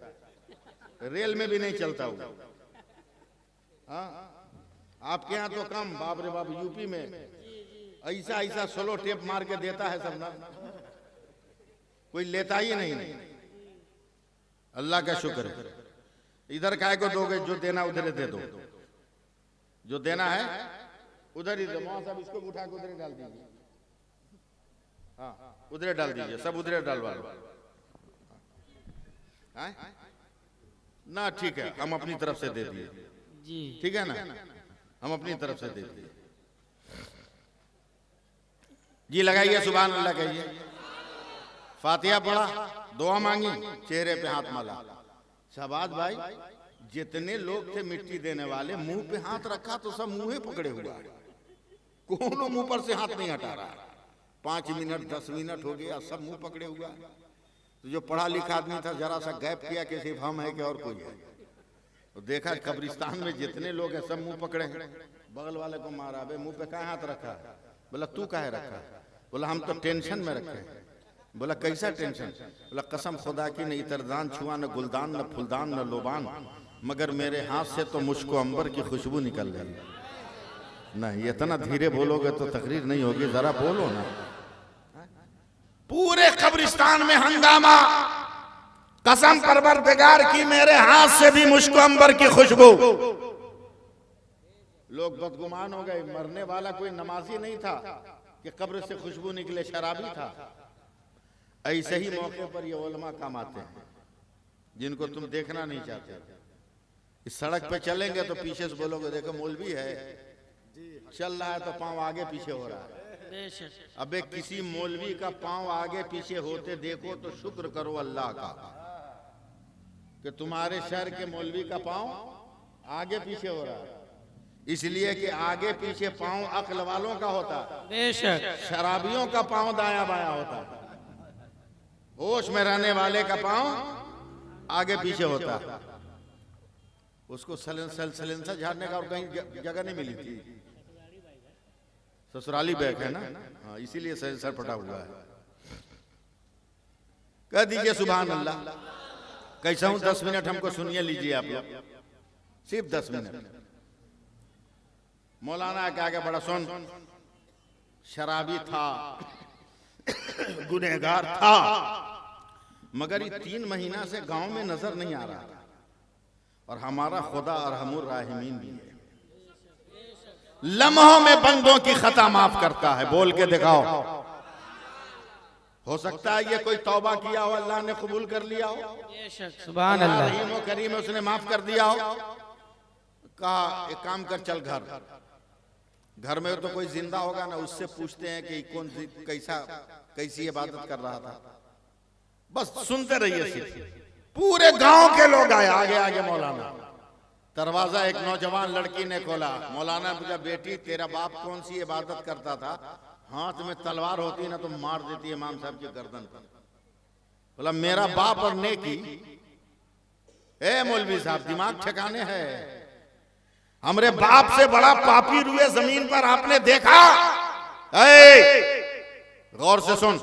रेल में भी नहीं चलता हुआ। हाँ, आपके यहाँ तो कम, बाप रे बाप, यूपी में ऐसा ऐसा सोलो टेप मार के देता है सब ना, कोई लेता ही नहीं। अल्लाह का शुक्र है। इधर काय को दोगे, जो देना उधर दे दो, जो देना है उधर ही दो। साहब इसको उठा के उधर डाल दीजिए, हाँ उधर डाल दीजिए, सब उधर डालवा लो ना। ठीक है, हम अपनी तरफ से दे दिए जी, ठीक है ना, हम अपनी तरफ से दे दिए जी। लगाइए सुभान अल्लाह कहिए, फातिहा पढ़ा, दुआ मांगी, चेहरे पे हाथ माला। शहबाज भाई, जितने लोग थे मिट्टी देने वाले, मुंह पे हाथ रखा तो सब मुंह पकड़े हुआ, कोनो मुंह पर से हाथ नहीं हटा रहा। 5 मिनट 10 मिनट हो गया, सब मुंह पकड़े हुआ। तो जो पढ़ा लिखा आदमी था, जरा सा गैप किया कि सिर्फ हम है कि और कोई है, तो देखा कब्रिस्तान में जितने लोग हैं सब मुंह पकड़े हैं। बगल वाले को मारा, बे मुंह पे कहाँ हाथ रखा? बोला तू काहे रखा? बोला हम तो टेंशन में रखे। बोला कैसा टेंशन? बोला कसम खुदा की, न इतरदान छुआ, न गुलदान, न फुलदान, न लोबान, मगर मेरे हाथ से तो मुझको अंबर की खुशबू निकल गई। नहीं, इतना धीरे बोलोगे तो तकरीर नहीं होगी, जरा बोलो ना। पूरे कब्रिस्तान में हंगामा, कसम परवरदिगार की मेरे हाथ से भी मुझको अंबर की खुशबू। लोग बदगुमान हो गए, मरने वाला कोई नमाजी नहीं था कि कब्र से खुशबू निकले, शराबी था। ऐसे ही मौके पर ये उलमा काम आते हैं जिनको तुम देखना नहीं चाहते। इस सड़क पे चलेंगे तो पीछे से बोलोगे देखो मौलवी है, चल रहा है तो पांव आगे पीछे हो रहा है। अबे किसी मौलवी का पांव आगे पीछे होते देखो तो शुक्र करो अल्लाह का कि तुम्हारे शहर के मौलवी का पांव आगे पीछे हो रहा है। इसलिए कि आगे पीछे पांव अक्ल वालों का होता है, शराबियों का पांव दाया बाया होता है, होश में रहने वाले का पांव आगे पीछे होता है। उसको सलेंसर झाड़ने का और कहीं जगह नहीं मिली थी, ससुराली बैग है ना, हाँ इसीलिए सलेंसर फटा हुआ है। कह दीजिए सुभान अल्लाह। कैसा हूं? 10 मिनट हमको सुनिए लीजिए आप लोग, सिर्फ 10 मिनट। मौलाना के आगे बड़ा सुन, शराबी था, गुनहगार था, मगर ये 3 महीना से गांव में नजर नहीं आ रहा था। और हमारा खुदा अरहमुर राहिमीन भी है, लम्हों में बंदों की खता माफ करता है। बोल के दिखाओ। हो सकता है ये कोई तौबा किया हो, अल्लाह ने कबूल कर लिया हो, सुभान अल्लाह, रहीम व करीम है, उसने माफ कर दिया हो। कहा एक काम कर, चल घर में तो कोई जिंदा होगा ना, उससे पूछते हैं कि कौन कैसी इबादत कर रहा था। बस सुनते रहिए सिर्फ। पूरे गांव के लोग आए, आगे आगे मौलाना। दरवाजा एक नौजवान लड़की ने खोला। मौलाना ने पूछा, बेटी तेरा बाप कौन सी इबादत करता था? हाथ में तलवार होती ना तो मार देती इमाम साहब की गर्दन पर। बोला मेरा बाप और नेकी। ए मौलवी साहब, दिमाग ठिकाने है। हमरे बाप से बड़ा पापी रुए जमीन पर आपने देखा? गौर से सुन।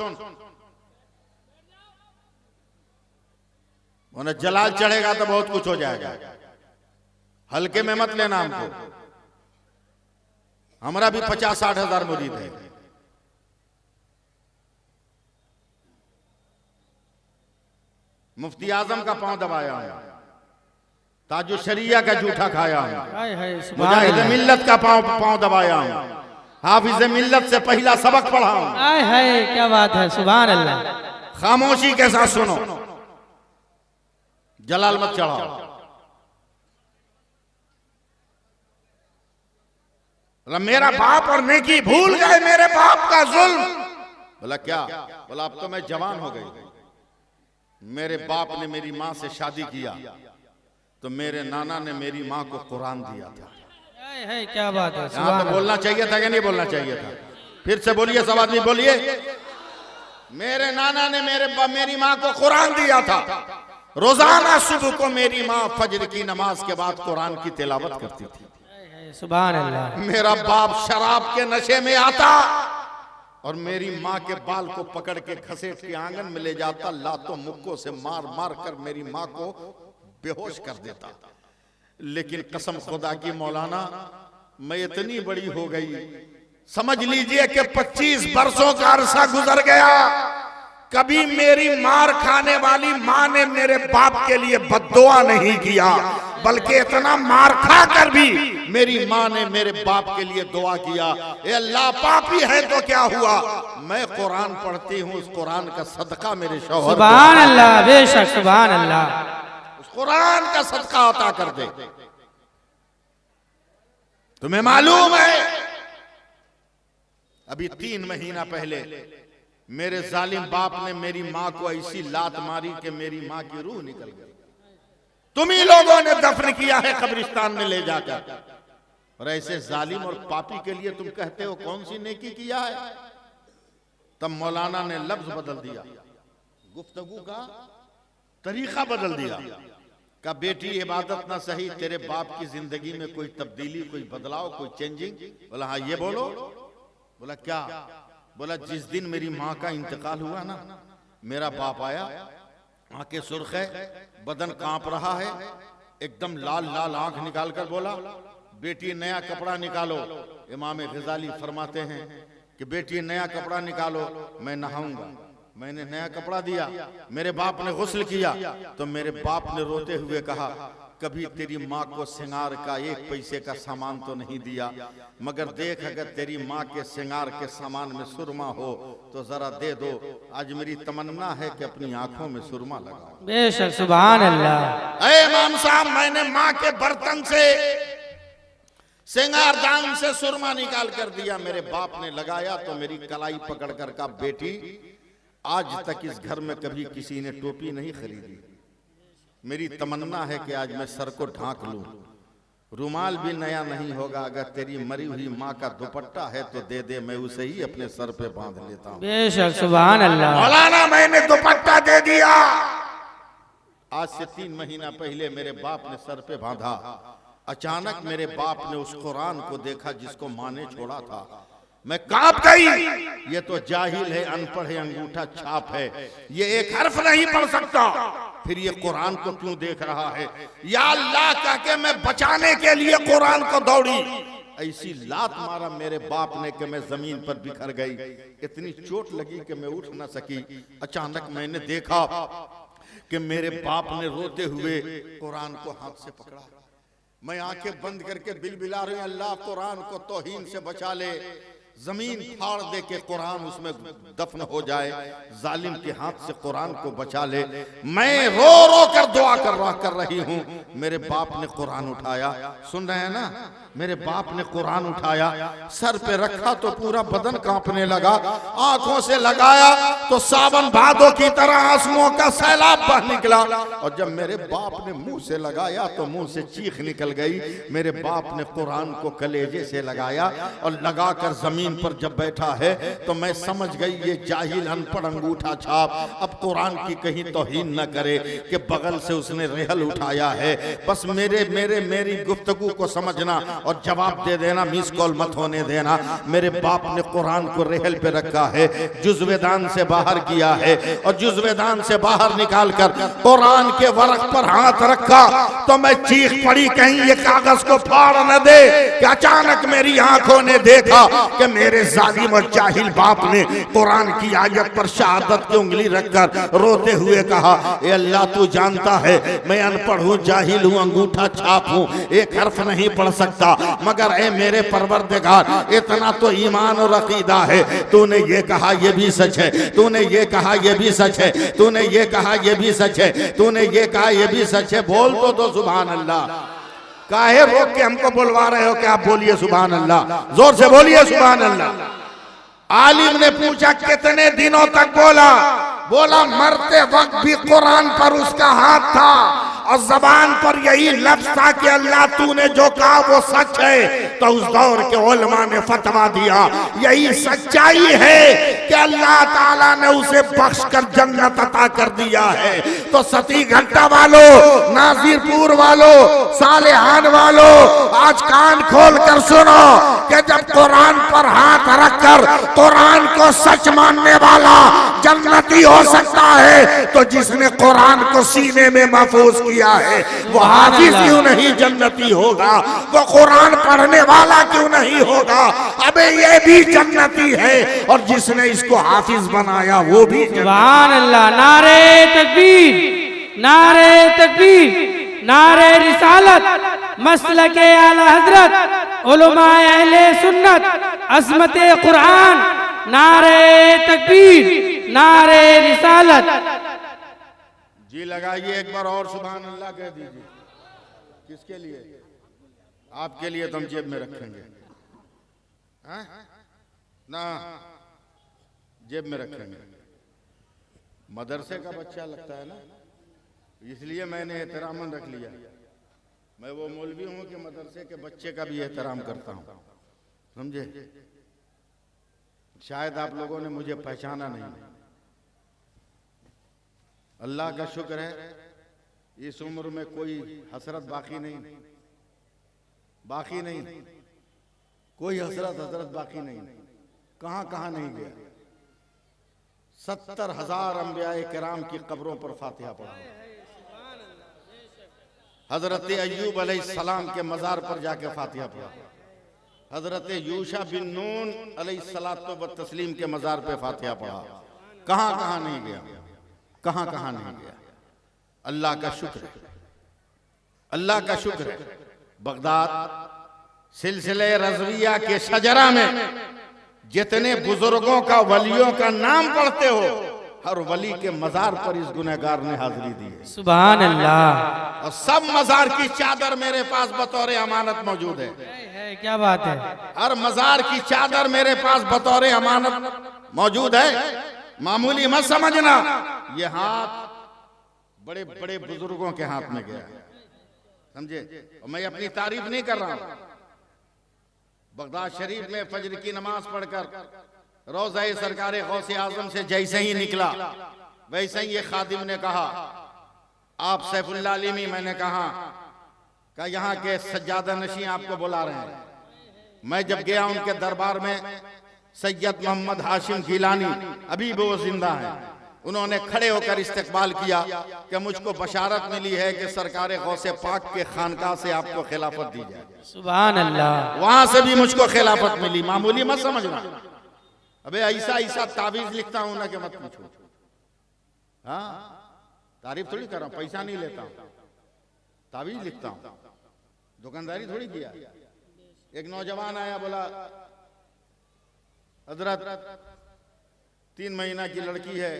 उन्हें जलाल चढ़ेगा तो बहुत कुछ हो जाएगा, हल्के में मत लेना हमको। हमारा भी 50-60 हजार मुरीद है। मुफ्ती आजम का पांव दबाया हूं, ताजु शरिया का जूठा खाया हूं, मुजाहिद मिल्लत का पांव दबाया हूं, हाफिज मिल्लत से पहला सबक पढ़ा हूं। क्या बात है, सुभान अल्लाह। खामोशी के साथ सुनो, जलाल मत चढ़ाओ। बोला मेरा बाप और नेकी भूल गए, मेरे बाप का जुल्म। बोला क्या? बोला अब तो मैं जवान हो गई, मेरे बाप ने मेरी माँ से शादी किया तो मेरे नाना ने मेरी माँ को कुरान दिया था। है क्या बात है यहाँ सुभान तो अल्लाह। बोलना चाहिए था कि नहीं बोलना चाहिए था? फिर से बोलिए, सब आदमी बोलिए। मेरे नाना ने मेरी माँ को कुरान दिया था। रोजाना सुबह को मेरी माँ फजर की नमाज के बाद कुरान की तिलावत करती थी। सुभान अल्लाह। मेरा बाप शराब के नशे में आता और मेरी माँ के बाल को पकड़ के घसीट के आंगन में ले जाता, लातों मुक्कों से मार मार कर मेरी माँ को बेहोश कर देता। लेकिन कसम खुदा की मौलाना, मैं इतनी बड़ी हो गई, समझ लीजिए कि 25 वर्षों का अरसा गुजर गया, कभी मेरी मार खाने वाली माँ ने मेरे बाप के लिए बद्दुआ नहीं किया, बल्कि इतना मार खा कर भी मेरी माँ ने मेरे बाप के लिए दुआ किया, ए अल्लाह पापी है तो क्या हुआ, मैं कुरान पढ़ती हूँ, उस कुरान का सदका मेरे शौहर सुभान अल्लाह, बेशक सुभान अल्लाह। उस कुरान का सदका अता कर दे। तुम्हें मालूम है अभी 3 महीना पहले मेरे जालिम बाप ने मेरी माँ को ऐसी लात मारी कि मेरी माँ की रूह निकल गई। तुम ही लोगों ने दफन किया है कब्रिस्तान में ले जाकर, और ऐसे जालिम और पापी के लिए तुम कहते हो कौन सी नेकी किया है? तब मौलाना ने लफ्ज बदल दिया, गुफ्तगू का तरीका बदल दिया। का बेटी इबादत ना सही, तेरे बाप की जिंदगी में कोई तब्दीली, कोई बदलाव, कोई चेंजिंग? बोला हाँ ये बोलो। बोला क्या? बोला जिस दिन मेरी माँ का इंतकाल हुआ ना, मेरा बाप आया, आंखें सुर्ख है, बदन कांप रहा है, एकदम लाल लाल आंख निकाल कर बोला, बेटी नया कपड़ा निकालो। इमाम गजाली फरमाते हैं कि बेटी नया कपड़ा निकालो, मैं नहाऊंगा। मैंने नया कपड़ा दिया, मेरे बाप ने गुस्ल किया, तो मेरे बाप ने रोते हुए कहा, कभी तेरी माँ को श्रृंगार का 1 पैसे का सामान तो नहीं दिया, मगर देख अगर तेरी माँ के श्रृंगार के सामान में सुरमा हो तो जरा दे दो। आज मेरी तमन्ना है कि अपनी आंखों में सुरमा लगाओ। बेशक सुभान अल्लाह। अरे इमाम साहब, मैंने माँ के बर्तन से श्रृंगारदान से सुरमा निकाल कर दिया, मेरे बाप ने लगाया तो मेरी कलाई पकड़ कर कहा, बेटी आज तक इस घर में कभी किसी ने टोपी नहीं खरीदी, मेरी तमन्ना है कि आज मैं सर को ढांक लूं, रुमाल भी नया नहीं होगा, अगर तेरी मरी हुई माँ का दुपट्टा है तो दे दे, मैं उसे ही अपने सर पे बांध लेता हूं। बेशक सुभान अल्लाह। मौलाना मैंने दुपट्टा दे दिया। आज से 3 महीना पहले मेरे बाप ने सर पे बांधा, अचानक मेरे बाप ने उस कुरान को देखा जिसको माँ ने छोड़ा था, मैं कांप गई। ये तो जाहिल है, अनपढ़ है, अंगूठा छाप है, ये एक हर्फ नहीं पढ़ सकता, फिर ये कुरान को क्यों देख रहा है? या अल्लाह कह के मैं बचाने के लिए कुरान को दौड़ी, ऐसी लात मारा मेरे बाप ने कि मैं जमीन पर बिखर गई, इतनी चोट लगी कि मैं उठ न सकी। अचानक मैंने देखा कि मेरे बाप ने रोते हुए कुरान को हाथ से पकड़ा, मैं आंखें बंद करके बिलबिला रही, अल्लाह कुरान को तौहीन से बचा ले, जमीन फाड़ दे के कुरान उसमें दफन हो जाए, जालिम के हाथ से कुरान को बचा ले। मैं रो रो कर दुआ कर रही हूँ। मेरे बाप ने कुरान उठाया, सुन रहे हैं ना, मेरे बाप ने कुरान उठाया, सर पे रखा तो पूरा बदन कांपने लगा, आंखों से लगाया तो सावन भादों की तरह आंसुओं का सैलाब बह निकला, और जब मेरे बाप ने मुंह से लगाया तो मुंह से चीख निकल गई। मेरे बाप ने कुरान को कलेजे से लगाया और लगाकर जमीन पर जब बैठा है तो मैं समझ गई ये जाहिल अनपढ़ अंगूठा छाप अब कुरान की कहीं तौहीन न करे कि बगल से उसने रेहल उठाया है। बस मेरी गुफ्तगू को समझना और जवाब दे देना, मिस कॉल मत होने देना। मेरे बाप ने कुरान को रेहल पे रखा है, जुज़्वेदान से बाहर किया है, और जुज़्वेदान से बाहर निकालकर कुरान के वर्क पर हाथ रखा तो मैं चीख पड़ी कहीं ये कागज को फाड़ न दे कि अचानक मेरी आंखों ने देखा कि मेरे जालिम और जाहिल बाप ने कुरान की आयत पर शहादत की उंगली रखकर रोते हुए कहा, ए अल्लाह तू जानता है मैं अनपढ़ हूँ, जाहिल हूँ, अंगूठा छाप हूँ, एक हर्फ नहीं पढ़ सकता, मगर ए मेरे परवरदिगार इतना तो ईमान और अकीदा है, तूने ये कहा ये भी सच है, तूने ये कहा ये भी सच है, तूने ये कहा ये भी सच है, तूने ये कहा ये भी सच है, बोल तो सुभान अल्लाह। काहे रोक के हमको बुलवा रहे हो कि आप बोलिए सुभान अल्लाह, जोर से बोलिए सुभान अल्लाह। आलिम ने पूछा कितने दिनों तक बोला? बोला मरते वक्त भी कुरान पर उसका हाथ था और जबान पर यही लफ्ज था कि अल्लाह तूने जो कहा वो सच है, तो उस दौर के उलमा ने फतवा दिया यही सच्चाई है कि अल्लाह ताला ने उसे बख्श कर जन्नत अता कर दिया है। तो सती घंटा वालों, नाजीरपुर वालों, सालेहान वालों, आज कान खोल कर सुनो कि जब कुरान पर हाथ रखकर कुरान को सच मानने वाला जन्नती हो सकता है, तो जिसने कुरान को सीने में महफूज किया है वो हाफिज क्यों नहीं जन्नती होगा? वो कुरान पढ़ने वाला क्यों नहीं होगा? अबे ये भी जन्नती है, और जिसने इसको हाफिज बनाया वो भी। सुभान अल्लाह। नारे तकबीर, नारे तकबीर, नारे रिसालत, मसलके आला हजरत, उलमाए अहले सुन्नत, अज़मते कुरान, नारे तकबीर, नारे रिसालत। जी लगाइए एक बार और सुभान अल्लाह कह दीजिए। किसके लिए? आपके लिए तो हम जेब में रखेंगे। हाँ? ना जेब में रखेंगे। मदरसे का बच्चा लगता है ना, इसलिए मैंने एहतरामन रख लिया। मैं वो मौलवी हूं कि मदरसे के बच्चे का भी एहतराम करता हूं, समझे? शायद आप लोगों ने मुझे पहचाना नहीं। अल्लाह का शुक्र है इस उम्र में कोई हसरत बाकी नहीं, बाकी नहीं, कोई हसरत बाकी नहीं। कहां कहां नहीं गया। 70,000 अंबियाए किराम की कब्रों पर फातिहा पढ़ा। हजरत अय्यूब अलैहिस्सलाम के मजार पर जाके फातिहा पढ़ा। हजरत यूशा बिन नून अलैहिस्सलातो व तस्लीम के मजार पे फातिहा पढ़ा। कहां कहां नहीं गया, कहां कहां नहीं गया। अल्लाह का शुक्र है, अल्लाह का शुक्र है। बगदाद सिलसिले रज़विया के शजरा में जितने बुजुर्गों का, वलियों का नाम पढ़ते हो, हर वली के मजार पर इस गुनहगार ने हाजिरी दी है। सुभान अल्लाह। और सब मजार की चादर मेरे पास बतौर अमानत मौजूद है। क्या बात है? हर मजार की चादर मेरे पास बतौर अमानत मौजूद है। मामूली मत समझना, ये हाथ बड़े बड़े बुजुर्गों के हाथ में गया, समझे? और मैं अपनी तारीफ नहीं कर रहा हूं। बगदाद शरीफ में फजर की नमाज पढ़कर रोज़ा सरकार गौसे आजम से जैसे ही निकला, वैसे ही ये खादिम ने कहा, आप सैफुल्लाह आलिमी। मैंने कहा कि यहाँ के सज्जादा नशी आपको बुला रहे हैं। मैं जब गया उनके दरबार में, सैयद मोहम्मद हाशिम गिलानी अभी भी वो जिंदा है। उन्होंने खड़े होकर इस्तकबाल किया कि मुझको बशारत मिली है कि सरकार गौसे पाक के खानका से आपको खिलाफत दी जाए। सुभान अल्लाह। वहां से भी मुझको खिलाफत मिली। मामूली मत समझना। अबे ऐसा ऐसा ताबीज लिखता हूं ना कि मत पूछो। हाँ, तारीफ थोड़ी कर रहा हूं, पैसा नहीं लेता हूं, ताबीज लिखता हूं, दुकानदारी थोड़ी किया। एक नौजवान आया, बोला हजरत 3 महीना की लड़की है,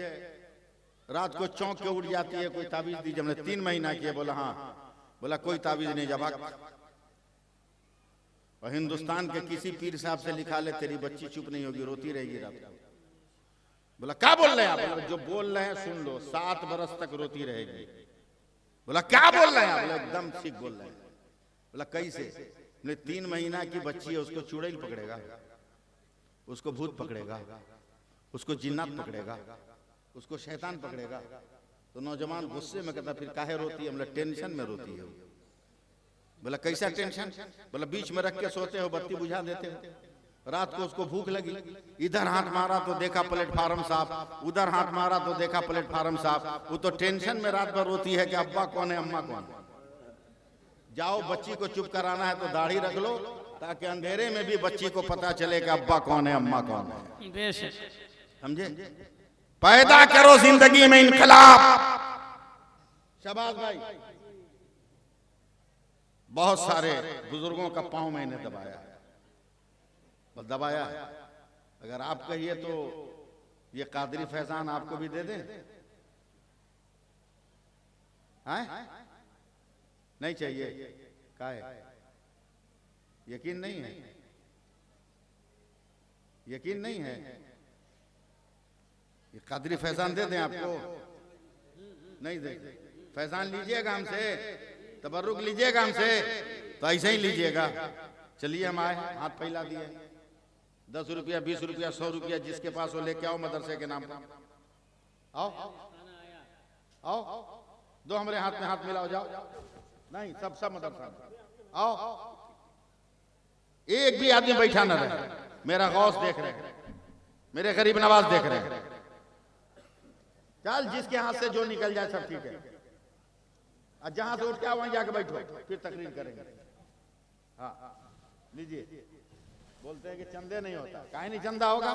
रात को चौंक के उठ जाती है, कोई ताबीज दीजिए। हमने 3 महीना की है। बोला हाँ। बोला कोई ताबीज नहीं, जवाब। और हिंदुस्तान के किसी पीर साहब से लिखा ले, तेरी बच्ची चुप नहीं होगी, रोती रहेगी रात को। बोला क्या बोल रहे हैं आप? बोला जो बोल रहे हैं सुन लो, 7 बरस तक रोती रहेगी। बोला क्या बोल रहे हैं आप? बोला एकदम ठीक बोल रहे हैं। बोला कैसे? बोले 3 महीना की बच्ची है, उसको चुड़ैल पकड़ेगा, उसको भूत पकड़ेगा, उसको जिन्नात पकड़ेगा, उसको शैतान पकड़ेगा। तो नौजवान गुस्से में कहता, फिर काहे रोती है? हमने टेंशन में रोती है। बोला कैसा टेंशन? बोला बीच में रख के सोते हो, बत्ती बुझा देते हो। रात को उसको भूख लगी, इधर हाथ मारा तो देखा प्लेटफार्म साफ, उधर हाथ मारा तो देखा प्लेटफार्म साफ। वो तो टेंशन में रात भर रोती है कि अब्बा कौन है, अम्मा कौन है। जाओ बच्ची को चुप कराना है तो दाढ़ी रख लो, ताकि अंधेरे में भी बच्ची को पता चले कि अब्बा कौन है, अम्मा कौन है। बेशक, समझे? पैदा करो जिंदगी में इनकलाब। शाबाश भाई। बहुत सारे बुजुर्गों का पांव मैंने दबाया है, बस दबाया है। अगर आप कहिए तो ये कादरी फैजान आपको भी दे दें? नहीं चाहिए? काहे? यकीन नहीं है? यकीन नहीं है? ये कादरी फैजान दे दें आपको? नहीं दे? फैजान लीजिएगा हमसे, तबर्रुक लीजिएगा हमसे, तो ऐसे ही लीजिएगा। चलिए हम आए, हाथ फैला दिए, 10 रुपया 20 रुपया 100 रुपया जिसके पास हो लेके आओ मदरसे के नाम पर। आओ आओ, दो हमारे हाथ में हाथ मिलाओ, जाओ। नहीं, सब मदरसा आओ। एक भी आदमी बैठा न रहे। मेरा गौस देख रहे हैं, मेरे गरीब नवाज देख रहे हैं। चल, जिसके हाथ से जो निकल जाए सब ठीक है। और जहां से उठ के आओ वहीं जाके बैठो, फिर तकरीर करेंगे। हाँ, लीजिए। बोलते हैं कि चंदे नहीं होता, काहे नहीं चंदा होगा?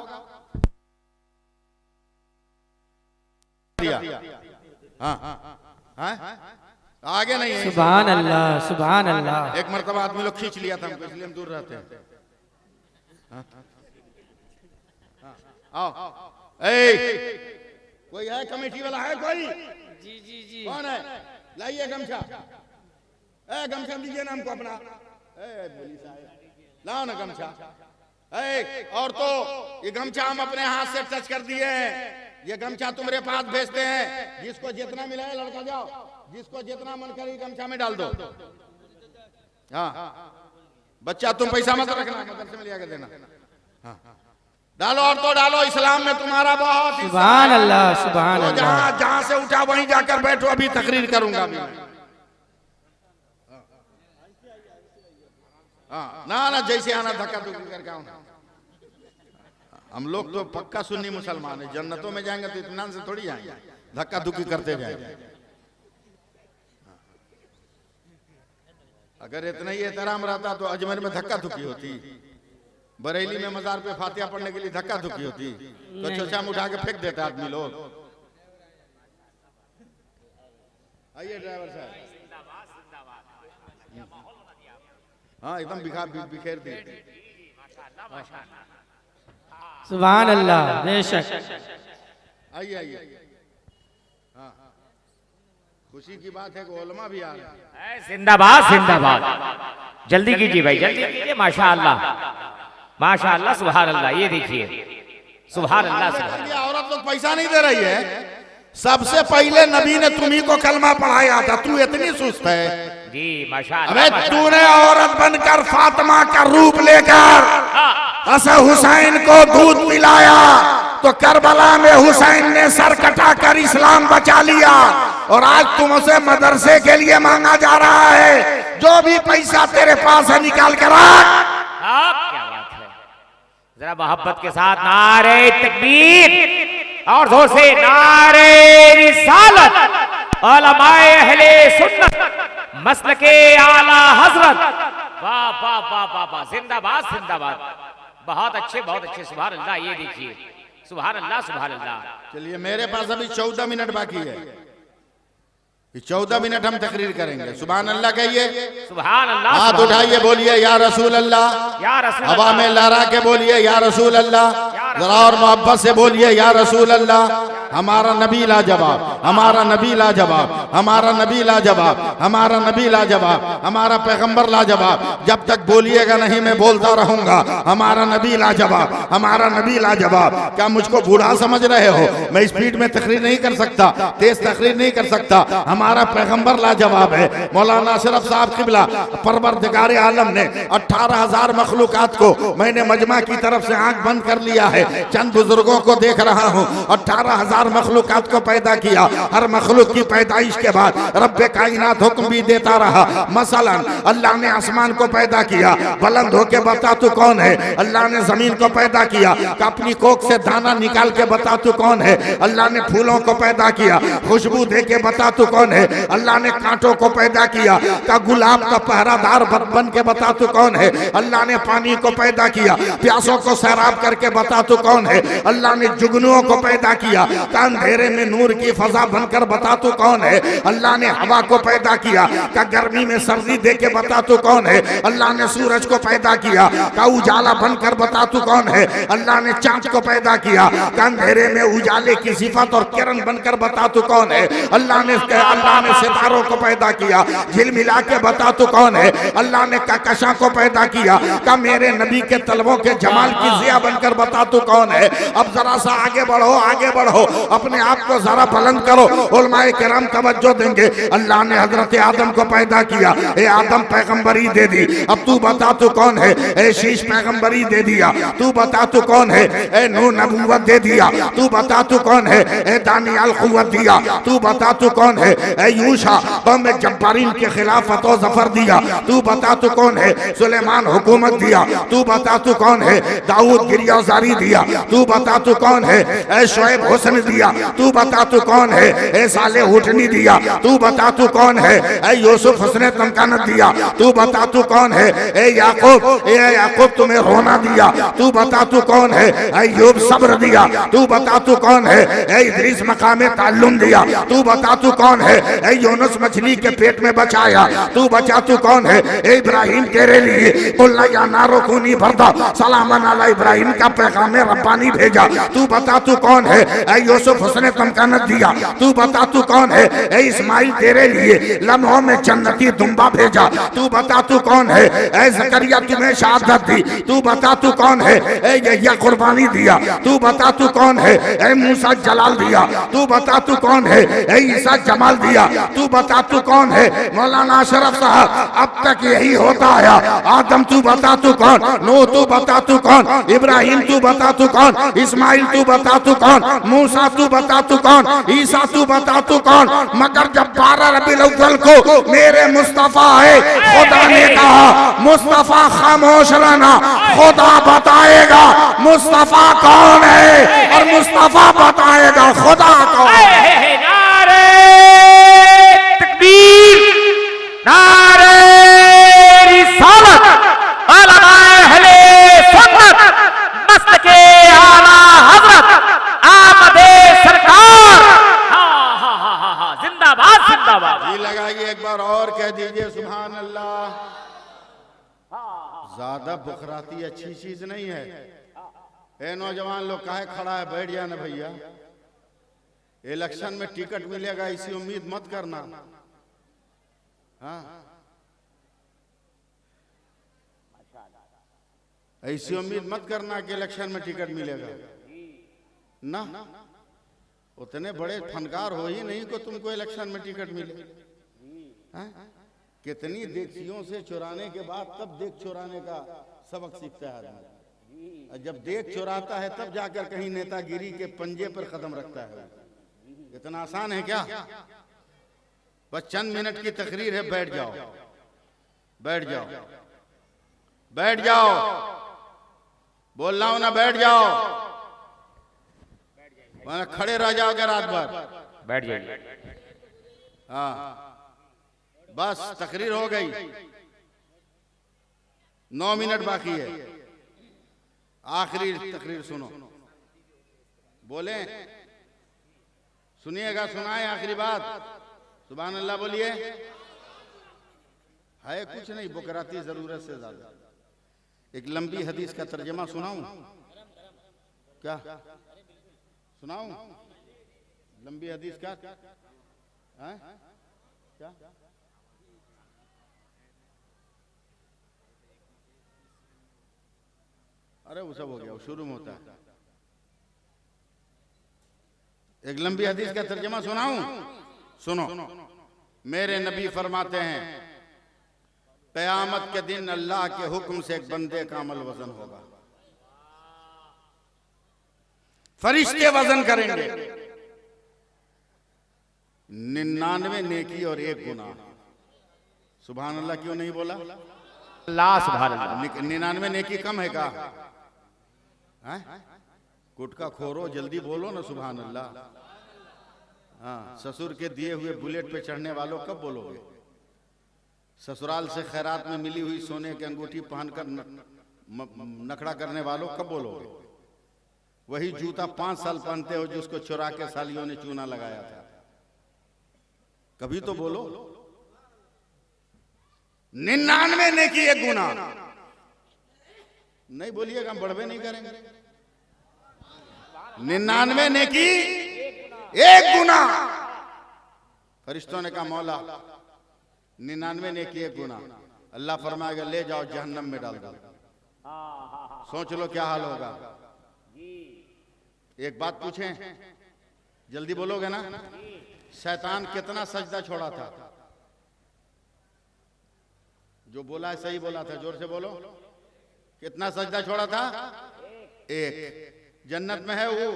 हाँ, आगे नहीं है। सुभान अल्लाह, सुभान अल्लाह। एक मरतबा आदमी लोग खींच लिया था हमको, इसलिए हम दूर रहते हैं। आओ, कोई है कमेटी वाला है कोई? जी जी जी। कौन है? लाइए गमछा, गमछा दीजिए ना हमको अपना। लाओ ना गमछा। और तो ये गमछा हम अपने हाथ से टच कर दिए हैं। ये गमछा तुम्हारे पास भेजते हैं, जिसको जितना मिला है लड़का जाओ, जिसको जितना मन करे गमछा में डाल दो। हाँ, बच्चा तुम पैसा मत रखना, मदरसे में लिया के देना। हाँ, डालो और तो डालो, इस्लाम में तुम्हारा बहुत। सुभान अल्लाह, सुभान अल्लाह। जहां से उठा वहीं जाकर बैठो, अभी तकरीर करूंगा अभी। हाँ, ना जैसे आना धक्का धुक्की करके आओ। हम लोग तो पक्का सुन्नी मुसलमान है, जन्नतों में जाएंगे तो इत्मीनान से थोड़ी जाएंगे, धक्का धुक्की करते जाएंगे। अगर इतना ही एहतराम रहता तो अजमेर में धक्का धुक्की होती, बरेली में मजार पे फातिहा पढ़ने के लिए धक्का धुक्की होती, तो चोचा में उठा के फेंक देते आदमी लोग। आइए ड्राइवर साहब। हाँ, एकदम बिखेर दी। सुभान अल्लाह, बेशक। आइए। हाँ, खुशी की बात है कि उलमा भी आ रहे हैं। जिंदाबाद, जिंदाबाद। जल्दी कीजिए भाई, जल्दी कीजिए। माशाअल्लाह, माशाअल्लाह, सुभान अल्लाह। ये देखिए, सुभान अल्लाह, सुभान अल्लाह। औरत लोग पैसा नहीं दे रही है। सबसे पहले नबी ने तुम्ही को कलमा पढ़ाया था, तू इतनी सुस्त है जी। माशाअल्लाह। अबे तूने औरत बनकर फातिमा का रूप लेकर हसन हुसैन को दूध पिलाया, तो करबला में हुसैन ने सर कटाकर इस्लाम बचा लिया, और आज तुमसे मदरसे के लिए मांगा जा रहा है। जो भी पैसा तेरे पास है निकाल कर रख। क्या बात है, जरा मोहब्बत के साथ नारे तकबीर और जोर से नारे रिसालत। उलमाए अहले सुन्नत मसलके आला हजरत। वाह वाह वाह वाह वाह, जिंदाबाद, जिंदाबाद। बहुत अच्छे, बहुत अच्छे। सुभान अल्लाह। ये देखिए, सुभान अल्लाह, सुभान अल्लाह। चलिए, मेरे पास अभी 14 मिनट बाकी है, 14 मिनट हम तकरीर करेंगे। सुभान अल्लाह कहिए, सुभान अल्लाह। हाथ उठाइए, बोलिए या रसूल अल्लाह। या रसूल हवा अल्लाह। में लहरा के बोलिए या रसूल अल्लाह। जरा और मोहब्बत से बोलिए या रसूल अल्लाह। हमारा नबी लाजवाब, हमारा नबी लाजवाब, हमारा नबी लाजवाब, हमारा नबी लाजवाब, हमारा पैगंबर लाजवाब। जब तक बोलिएगा नहीं मैं बोलता रहूंगा, हमारा नबी लाजवाब, हमारा नबी लाजवाब। क्या मुझको बूढ़ा समझ रहे हो? मैं स्पीड में तकरीर नहीं कर सकता, तेज तकरीर नहीं कर सकता। हमारा पैगंबर लाजवाब है। मौलाना अशरफ साहब किबला परवरदिगार आलम ने 18,000 मखलूकात को, मैंने मजमा की तरफ से आंख बंद कर लिया है, चंद बुजुर्गों को देख रहा हूँ, 18,000 मखलूकात को पैदा किया। हर मखलूक की पैदाइश के बाद रब्बे कायनात हुक्म भी देता रहा। मसलन अल्लाह ने आसमान को पैदा किया, बुलंद होके बता तू कौन है। अल्लाह ने जमीन को पैदा किया, अपनी कोख से दाना निकाल के बता तू कौन है। अल्लाह ने फूलों को पैदा किया, खुशबू दे के बता तू कौन है। अल्लाह ने कांटों को पैदा किया, का गुलाब का पहरादार बन के बता तू कौन है। अल्लाह ने पानी को पैदा किया, प्यासों को सैराब करके बता तू कौन है। अल्लाह ने जुगनुओं को पैदा किया, का अंधेरे में नूर की फजा बनकर बता तू कौन है। अल्लाह ने हवा को पैदा किया, का गर्मी में सर्दी दे के बता तू कौन है। अल्लाह ने सूरज को पैदा किया, का उजाला बनकर बता तू कौन है। अल्लाह ने चांद को पैदा किया, का अंधेरे में उजाले की सिफत और किरण बनकर बता तू कौन है। अल्लाह ने सितारों को पैदा किया, झिलमिला के बता तू कौन है। अल्लाह ने कहकशां को पैदा किया, का मेरे नबी के तलवों के जमाल की जिया बनकर बता तू कौन है। अब जरा सा आगे बढ़ो, आगे बढ़ो। अपने आप को जरा बुलंद करो। उलमाए किराम तवज्जो देंगे। अल्लाह ने हजरत आदम को पैदा किया, ए आदम पैगंबरी दे दी, अब तू बता तू कौन है? ए शीश पैगंबरी दे दिया, तू बता तू कौन है? ए नूह नबूवत दे दिया, तू बता तू कौन है? ए दानियाल कुव्वत दिया, तू बता तू कौन है? ए यूशा बम जब्बारीन के खिलाफ फतो जफर दिया, तू बता तू कौन है? सुलेमान हुकूमत दिया, तू बता तू कौन है? दाऊद गिरियाजारी दिया, तू बता तू कौन है? ए शोएब हुस्न दिया, तू बता तू कौन है? ए साले उठनी दिया, तू बता तू कौन है? ए यूसुफ हुस्न तमकानत दिया, तू बता तू कौन है? ए याकूब तुम्हें रोना दिया, तू बता तू कौन है? अय्यूब सब्र दिया, तू बता तू कौन है? ए इदरीस मकामे ताल्लुम दिया, तू बता तू कौन है? ए यूनुस मछली के पेट में बचाया, तू बचा तू कौन है? ए इब्राहिम तेरे लिए कुल्ला या नारो खूनी भरदा सलामन अला इब्राहिम का पैगाम रब्बानी भेजा, तू बता तू कौन है? ए यूसुफ हुस्न तमकानत दिया, तू बता तू कौन है? ए इस्माइल तेरे लिए लम्हों में जन्नती दुम्बा भेजा, तू बता तू कौन है? ए ज़करिया तुम्हें शहादत दी, तू बता तू कौन है? ए यह्या कुर्बानी दिया, तू बता तू कौन है? ए मूसा जलाल दिया, तू बता तू कौन है? ए ईसा जमाल दिया, तू बता तू कौन है? मौलाना अशरफ साहब अब तक यही होता है। आदम तू बता तू कौन? नूह तू बता तू कौन? इब्राहिम तू बता तू कौन? इस्माइल तू बता तू कौन? मूसा तू बता तू कौन? ईसा तू बता तू कौन? मगर जब 12 रबीउल अव्वल को मेरे मुस्तफा है, खुदा ने कहा मुस्तफा खामोश रहना, खुदा बताएगा मुस्तफा कौन है और मुस्तफा बताएगा खुदा कौन है। नारे तकबीर, नारे रिसालत, उलमाए अहले सुन्नत, मस्तके आला हजरत आमदे सरकार, जिंदाबाद जिंदाबाद। जी लगाइए एक बार और कह दीजिए सुभान अल्लाह। ज्यादा बुखराती अच्छी चीज नहीं है। ए नौजवान लोग काहे खड़ा है, बैठ जाना भैया। इलेक्शन में टिकट मिलेगा इसी उम्मीद मत करना। हाँ, ऐसी उम्मीद मत करना कि इलेक्शन में टिकट मिलेगा ना। उतने बड़े फनकार हो ही नहीं को तुमको इलेक्शन में टिकट मिले। हाँ? कितनी देगचियों से चुराने के बाद तब देख चुराने का सबक सीखता है आदमी। जब देख चुराता है तब जाकर कहीं नेतागिरी के पंजे पर कदम रखता है। इतना आसान है क्या? बस चंद मिनट की तकरीर है, बैठ जाओ, बैठ जाओ, बैठ जाओ, बोल रहा हूं ना, बैठ जाओ, वरना खड़े रह जाओगे रात भर। बैठ जाइए। हाँ, बस तकरीर हो गई, 9 मिनट बाकी है। आखिरी तकरीर सुनो, बोले, सुनिएगा, सुनाए आखिरी बात। सुभान अल्लाह बोलिए। है कुछ नहीं, बुकराती जरूरत से ज्यादा। एक लंबी हदीस का तर्जमा सुनाऊं क्या? सुनाऊं लंबी हदीस का? है क्या? अरे वो सब हो गया, वो शुरू में होता है। एक लंबी हदीस का तर्जमा सुनाऊं? सुनो। मेरे नबी फरमाते हैं, क़यामत के दिन अल्लाह के हुक्म से एक बंदे का अमल वजन होगा। फरिश्ते वजन करेंगे, 99 नेकी और 1 गुनाह। सुभान अल्लाह क्यों नहीं बोला? अल्लाह सुभान अल्लाह। 99 नेकी कम है का? गुटका खोरो, जल्दी बोलो ना सुभान अल्लाह। हाँ, ससुर के दिए हुए बुलेट पे चढ़ने वालों कब बोलोगे? ससुराल से खैरात में मिली हुई सोने की अंगूठी पहनकर नखड़ा करने वालों कब बोलोगे? वही जूता 5 साल पहनते हो जिसको चुरा के सालियों ने चूना लगाया था, कभी तो बोलो। 99 नेकी 1 गुनाह। नहीं बोलिएगा, हम बढ़वे नहीं करेंगे। 99 नेकी 1 गुनाह। फरिश्तों ने कहा मौला 99 नेकी 1 गुनाह। अल्लाह फरमाएगा ले जाओ जहन्नम में डाल दो। सोच लो क्या हाल होगा। एक बात पूछें, जल्दी बोलोगे ना? शैतान कितना सजदा छोड़ा था? जो बोला है सही बोला था, जोर से बोलो। कितना सजदा छोड़ा था? एक। जन्नत में है वो?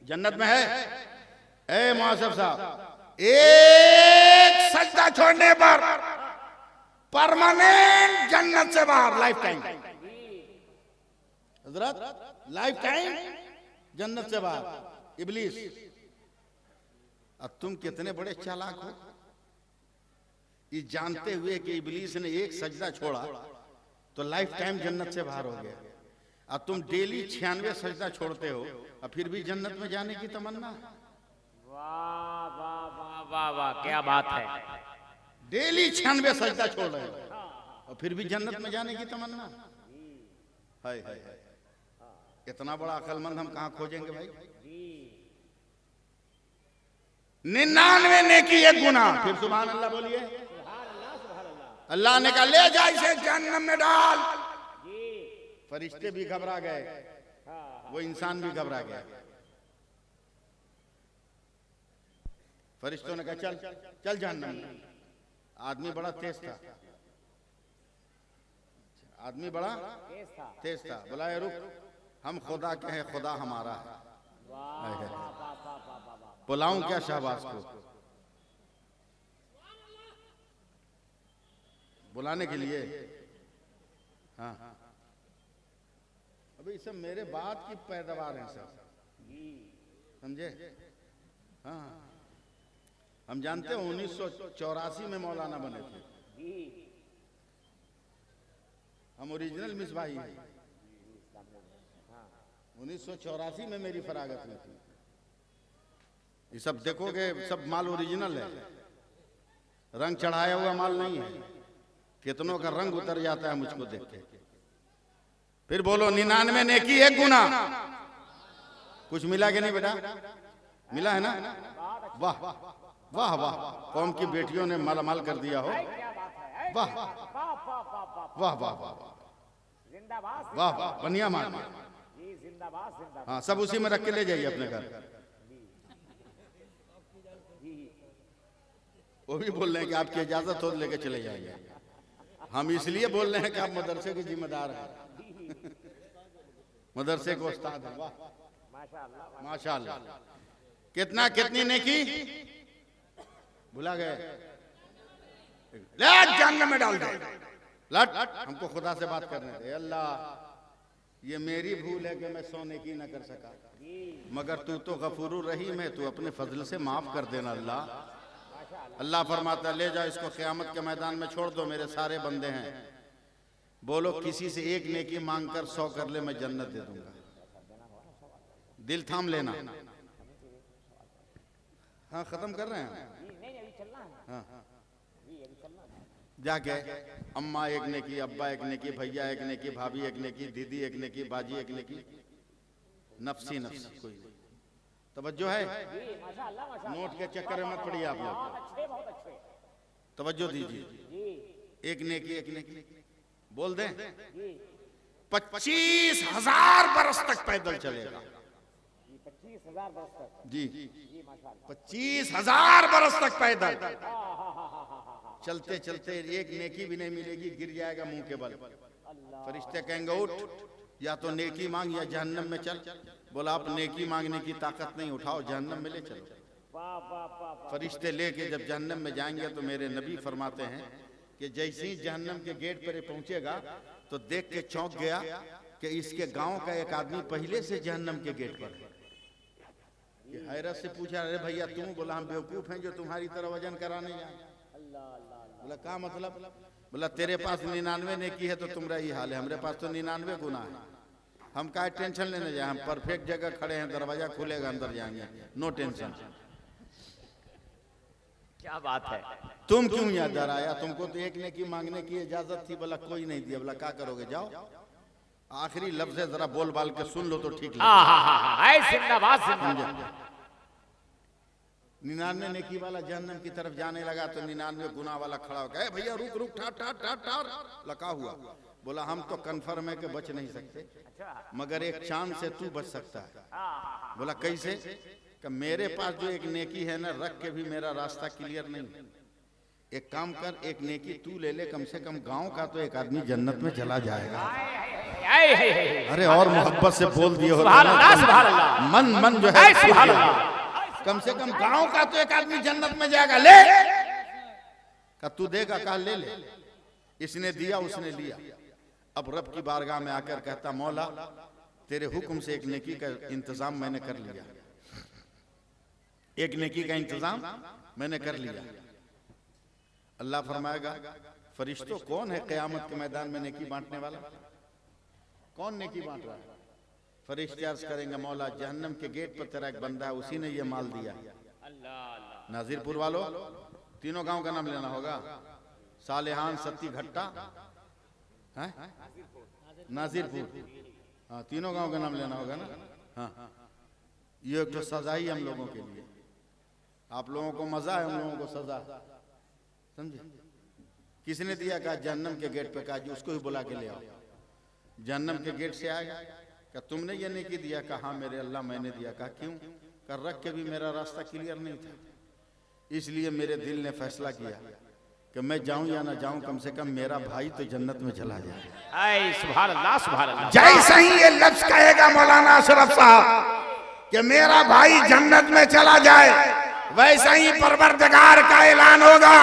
जन्नत में है? ए मुआसफ साहब, एक सजदा छोड़ने पर परमानेंट जन्नत से बाहर, लाइफ टाइम। हजरत लाइफ टाइम जन्नत से बाहर। इब्लीस, अब तुम कितने बड़े चालाक हो, ये जानते हुए कि इब्लीस ने एक सजदा छोड़ा तो लाइफ टाइम जन्नत से बाहर हो गया। अब तुम डेली 96 सजदा छोड़ते हो और फिर भी जन्नत में जाने की तमन्ना। वाह वाह वाह वाह वाह, क्या बात है। डेली 96 सजदा छोड़ रहे हो और फिर भी जन्नत में जाने की तमन्ना। हाय हाय हाय, इतना बड़ा अक्लमंद हम कहां खोजेंगे भाई? 99 नेकी एक गुना। फिर सुभान अल्लाह बोलिए। अल्लाह ने कहा ले जा इसे जहन्नम में डाल। फरिश्ते भी घबरा गए, वो इंसान भी घबरा गया। फरिश्तों ने कहा चल चल जहन्नम में। आदमी बड़ा तेज था, आदमी बड़ा तेज था। बोला ये रुक, हम खुदा के हैं, खुदा हमारा है। बुलाऊं क्या शहबाज को? बुलाने के लिए? हाँ, अभी सब मेरे बात की पैदावार हैं सब, समझे? हाँ, हम जानते हैं 1984 में मौलाना बने थे। हम ओरिजिनल मिसबाही हैं। 1984 में मेरी फरागत हुई थी। ये सब देखोगे, सब माल ओरिजिनल है, रंग चढ़ाया हुआ माल नहीं है। कितनों का रंग उतर जाता है मुझको देख के। फिर बोलो 99 नेकी एक गुना। कुछ मिला कि नहीं बेटा? मिला है ना? वाह वाह वाह, कौम की बेटियों ने मालामाल कर दिया हो। वाह वाह वाह वाह वाह वाह, बनिया माल। हाँ, सब उसी में रख के ले जाइए अपने घर। वो भी बोल रहे हैं कि आपकी इजाजत हो लेके चले जाएंगे। हम इसलिए बोल रहे हैं कि आप मदरसे के जिम्मेदार हैं, मदरसे को उस्ताद है। वाह माशाअल्लाह। कितना कितनी नेकी भुला गए? ले जहन्नम में डाल दे। लट, हमको खुदा से बात करने दे। अल्लाह, ये मेरी भूल है कि मैं 100 नेकी न कर सका, मगर तू तो गफूरुर रहीम है, तू अपने फजल से माफ कर देना अल्लाह। अल्लाह फरमाता ले जाओ इसको क़यामत के मैदान में छोड़ दो, मेरे सारे बंदे हैं। बोलो किसी से एक नेकी मांग कर 100 कर ले, मैं जन्नत दे दूंगा। दिल थाम लेना। हाँ, खत्म कर रहे हैं। हाँ, जाके अम्मा एक नेकी, अब्बा एक नेकी, भैया एक नेकी, भाभी एक नेकी, दीदी एक नेकी, बाजी एक नेकी। नफसी नफसी कोई नहीं। तवज्जो है? नोट के चक्कर में मत पड़िए आप लोग, तवज्जो दीजिए। एक नेकी एक नेकी बोल दें, 25,000 बरस तक पैदल चलेगा। 25,000 बरस तक जी, 25,000 बरस तक पैदल चलते चलते एक नेकी भी नहीं मिलेगी, गिर जाएगा मुंह के बल। फरिश्ते कहेंगे उठ, या तो नेकी मांग या जहन्नम में चल। बोला आप नेकी मांगने की ताकत नहीं, उठाओ जहन्नम में ले चलो। फरिश्ते लेके जब जहन्नम में जाएंगे तो मेरे नबी फरमाते हैं कि जैसे ही जहन्नम के गेट पर पहुंचेगा तो देख के चौंक गया कि इसके गांव का एक आदमी पहले से जहन्नम के गेट पर है। ये हैरत से पूछा, अरे भैया तुम? बोला हम बेवकूफ हैं जो तुम्हारी तरह वजन कराने जाए। बोला क्या मतलब? बोला तेरे पास 99 नेकी है तो तुम्हारा ये हाल है, हमारे पास तो 99 गुना है। हम क्या टेंशन लेने जाए, हम परफेक्ट जगह खड़े हैं, दरवाजा खुलेगा अंदर जाएंगे, नो टेंशन। क्या बात है। तुम क्यों यहाँ डराया? तुमको तो एक नेकी मांगने की इजाजत थी। बोला कोई नहीं दिया। बोला क्या करोगे? जाओ, आखिरी लफ्ज़ जरा बोल बाल के सुन लो तो ठीक लगेगा। जिंदाबाद जिंदाबाद। 99 नेकी वाला जहन्नम की तरफ जाने लगा तो 99 गुनाह वाला खड़ा हो गया, भैया रुक रुक, ठार ठार ठार ठार। लगा हुआ बोला हम तो कन्फर्म है कि बच नहीं सकते, मगर एक चांद से तू बच सकता है। बोला कैसे? कि मेरे पास जो एक नेकी है ना, रख के भी मेरा रास्ता क्लियर नहीं। एक काम कर, एक नेकी तू ले ले, कम से कम गांव का तो एक आदमी जन्नत में चला जाएगा। अरे और मोहब्बत से बोल दिए हो मन जो है, कम से कम गांव का तो एक आदमी जन्नत में जाएगा। ले का तू देगा? कहा ले ले। इसने दिया, उसने लिया। अब रब की बारगाह में आकर कहता, मौला तेरे हुक्म से एक नेकी का इंतजाम मैंने कर लिया, एक नेकी का इंतजाम मैंने कर लिया। अल्लाह फरमाएगा, फरिश्तों कौन है क़यामत के मैदान में नेकी बांटने वाला? कौन नेकी बांट रहा है? फरिश्ते अर्ज करेंगे, मौला जहन्नम के गेट पर तेरा एक बंदा है, उसी ने ये माल दिया। नाजिरपुर वालों, तीनों गांव का नाम लेना होगा। सालेहान, सत्ती, घट्टा, नाजिरपुर, हाँ तीनों गांव का नाम लेना होगा ना। हाँ, ये एक तो सजा ही हम लोगों के लिए। आप लोगों को मजा है, हम लोगों को सजा, समझे? किसने दिया? कहा जहन्नम के गेट पे। कहा जी उसको ही बुला के ले आओ। जहन्नम के गेट से आएगा, क्या तुमने ये नेकी दिया? कहा हाँ मेरे अल्लाह मैंने दिया। कहा क्यों? कर रख के भी मेरा रास्ता क्लियर नहीं था, इसलिए मेरे दिल ने फैसला किया कि मैं जाऊं या ना जाऊं, कम से कम मेरा भाई तो जन्नत में चला जाए। सुभान अल्लाह, सुभान अल्लाह। जैसे ही ये लफ्ज कहेगा मौलाना अशरफ साहब कि मेरा भाई जन्नत में चला जाए, वैसा ही परवरदिगार का ऐलान होगा,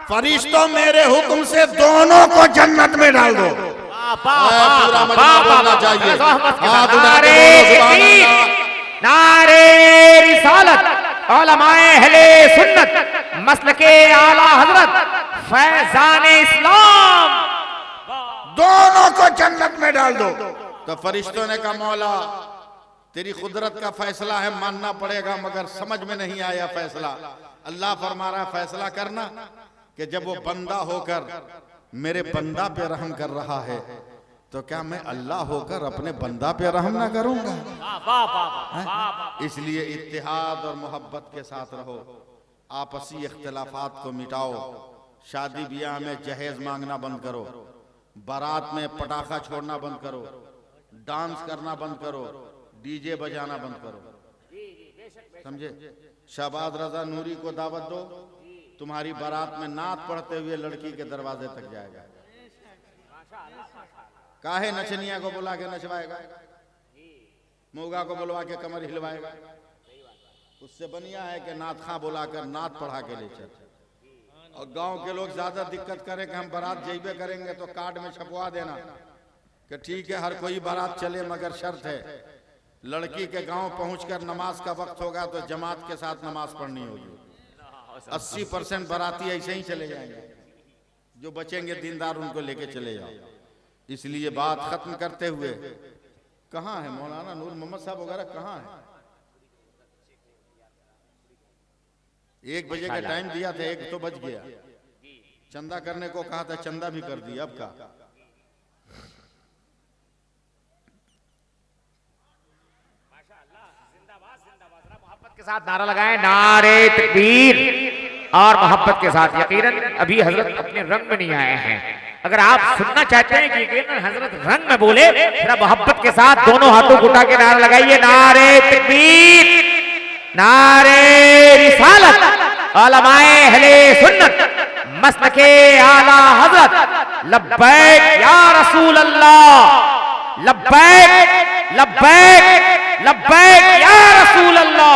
फरिश्तों मेरे हुक्म से दोनों को जन्नत में डाल दो। नारे रिसालत, उलमाए अहले सुन्नत, मसलके आला हजरत, फैजान इस्लाम, दोनों को जन्नत में डाल दो। तो फरिश्तों ने कहा, मौला तेरी कुदरत का फैसला है, मानना पड़ेगा, मगर समझ में नहीं आया फैसला। अल्लाह फरमा रहा है फैसला करना कि जब वो बंदा होकर मेरे बंदा पे रहम कर रहा है, तो क्या मैं अल्लाह होकर अपने बंदा पे रहम ना करूंगा? इसलिए इत्तेहाद और मोहब्बत के साथ रहो, आपसी इख्तिलाफात को मिटाओ, शादी ब्याह में जहेज मांगना बंद करो, बारात में पटाखा छोड़ना बंद करो, डांस करना बंद करो, डीजे बजाना बंद करो, समझे? शहबाज रजा नूरी को दावत दो, तुम्हारी बारात में नात पढ़ते हुए लड़की के दरवाजे तक जाएगा। काहे नचनिया को बुला के नचवाएगा, मोगा को बुलवा के कमर हिलवाएगा? उससे बढ़िया है कि नात खां बुलाकर नात पढ़ा के ले चल। और गांव के लोग ज्यादा दिक्कत करें कि हम बारात जइबे करेंगे, तो कार्ड में छपवा देना कि ठीक है हर कोई बारात चले, मगर शर्त है लड़की के गांव पहुंचकर नमाज का वक्त होगा तो जमात के साथ नमाज पढ़नी होगी। 80% बाराती ऐसे ही चले जाएंगे, जो बचेंगे दीनदार उनको लेके चले जाओ। इसलिए बात खत्म करते हुए, कहाँ है मौलाना नूर मोहम्मद साहब वगैरह, कहाँ है? 1 बजे का टाइम दिया था, 1 तो बज गया। चंदा करने को कहा था, चंदा भी कर दिया, अब का? के साथ नारा लगाएं, नारे तकबीर, और मोहब्बत के साथ। यकीनन अभी हजरत अपने रंग में नहीं आए हैं। अगर आप सुनना चाहते हैं कि यकीनन हजरत रंग में बोले, जरा मोहब्बत के साथ दोनों हाथों को उठा के नारा लगाइए, नारे तकबीर, नारे रिसालत, उलमाए अहले सुन्नत, मसलके आला हजरत, लब्बैक या रसूल अल्लाह, लब्बैक लब्बैक लब्बैक या रसूल अल्लाह।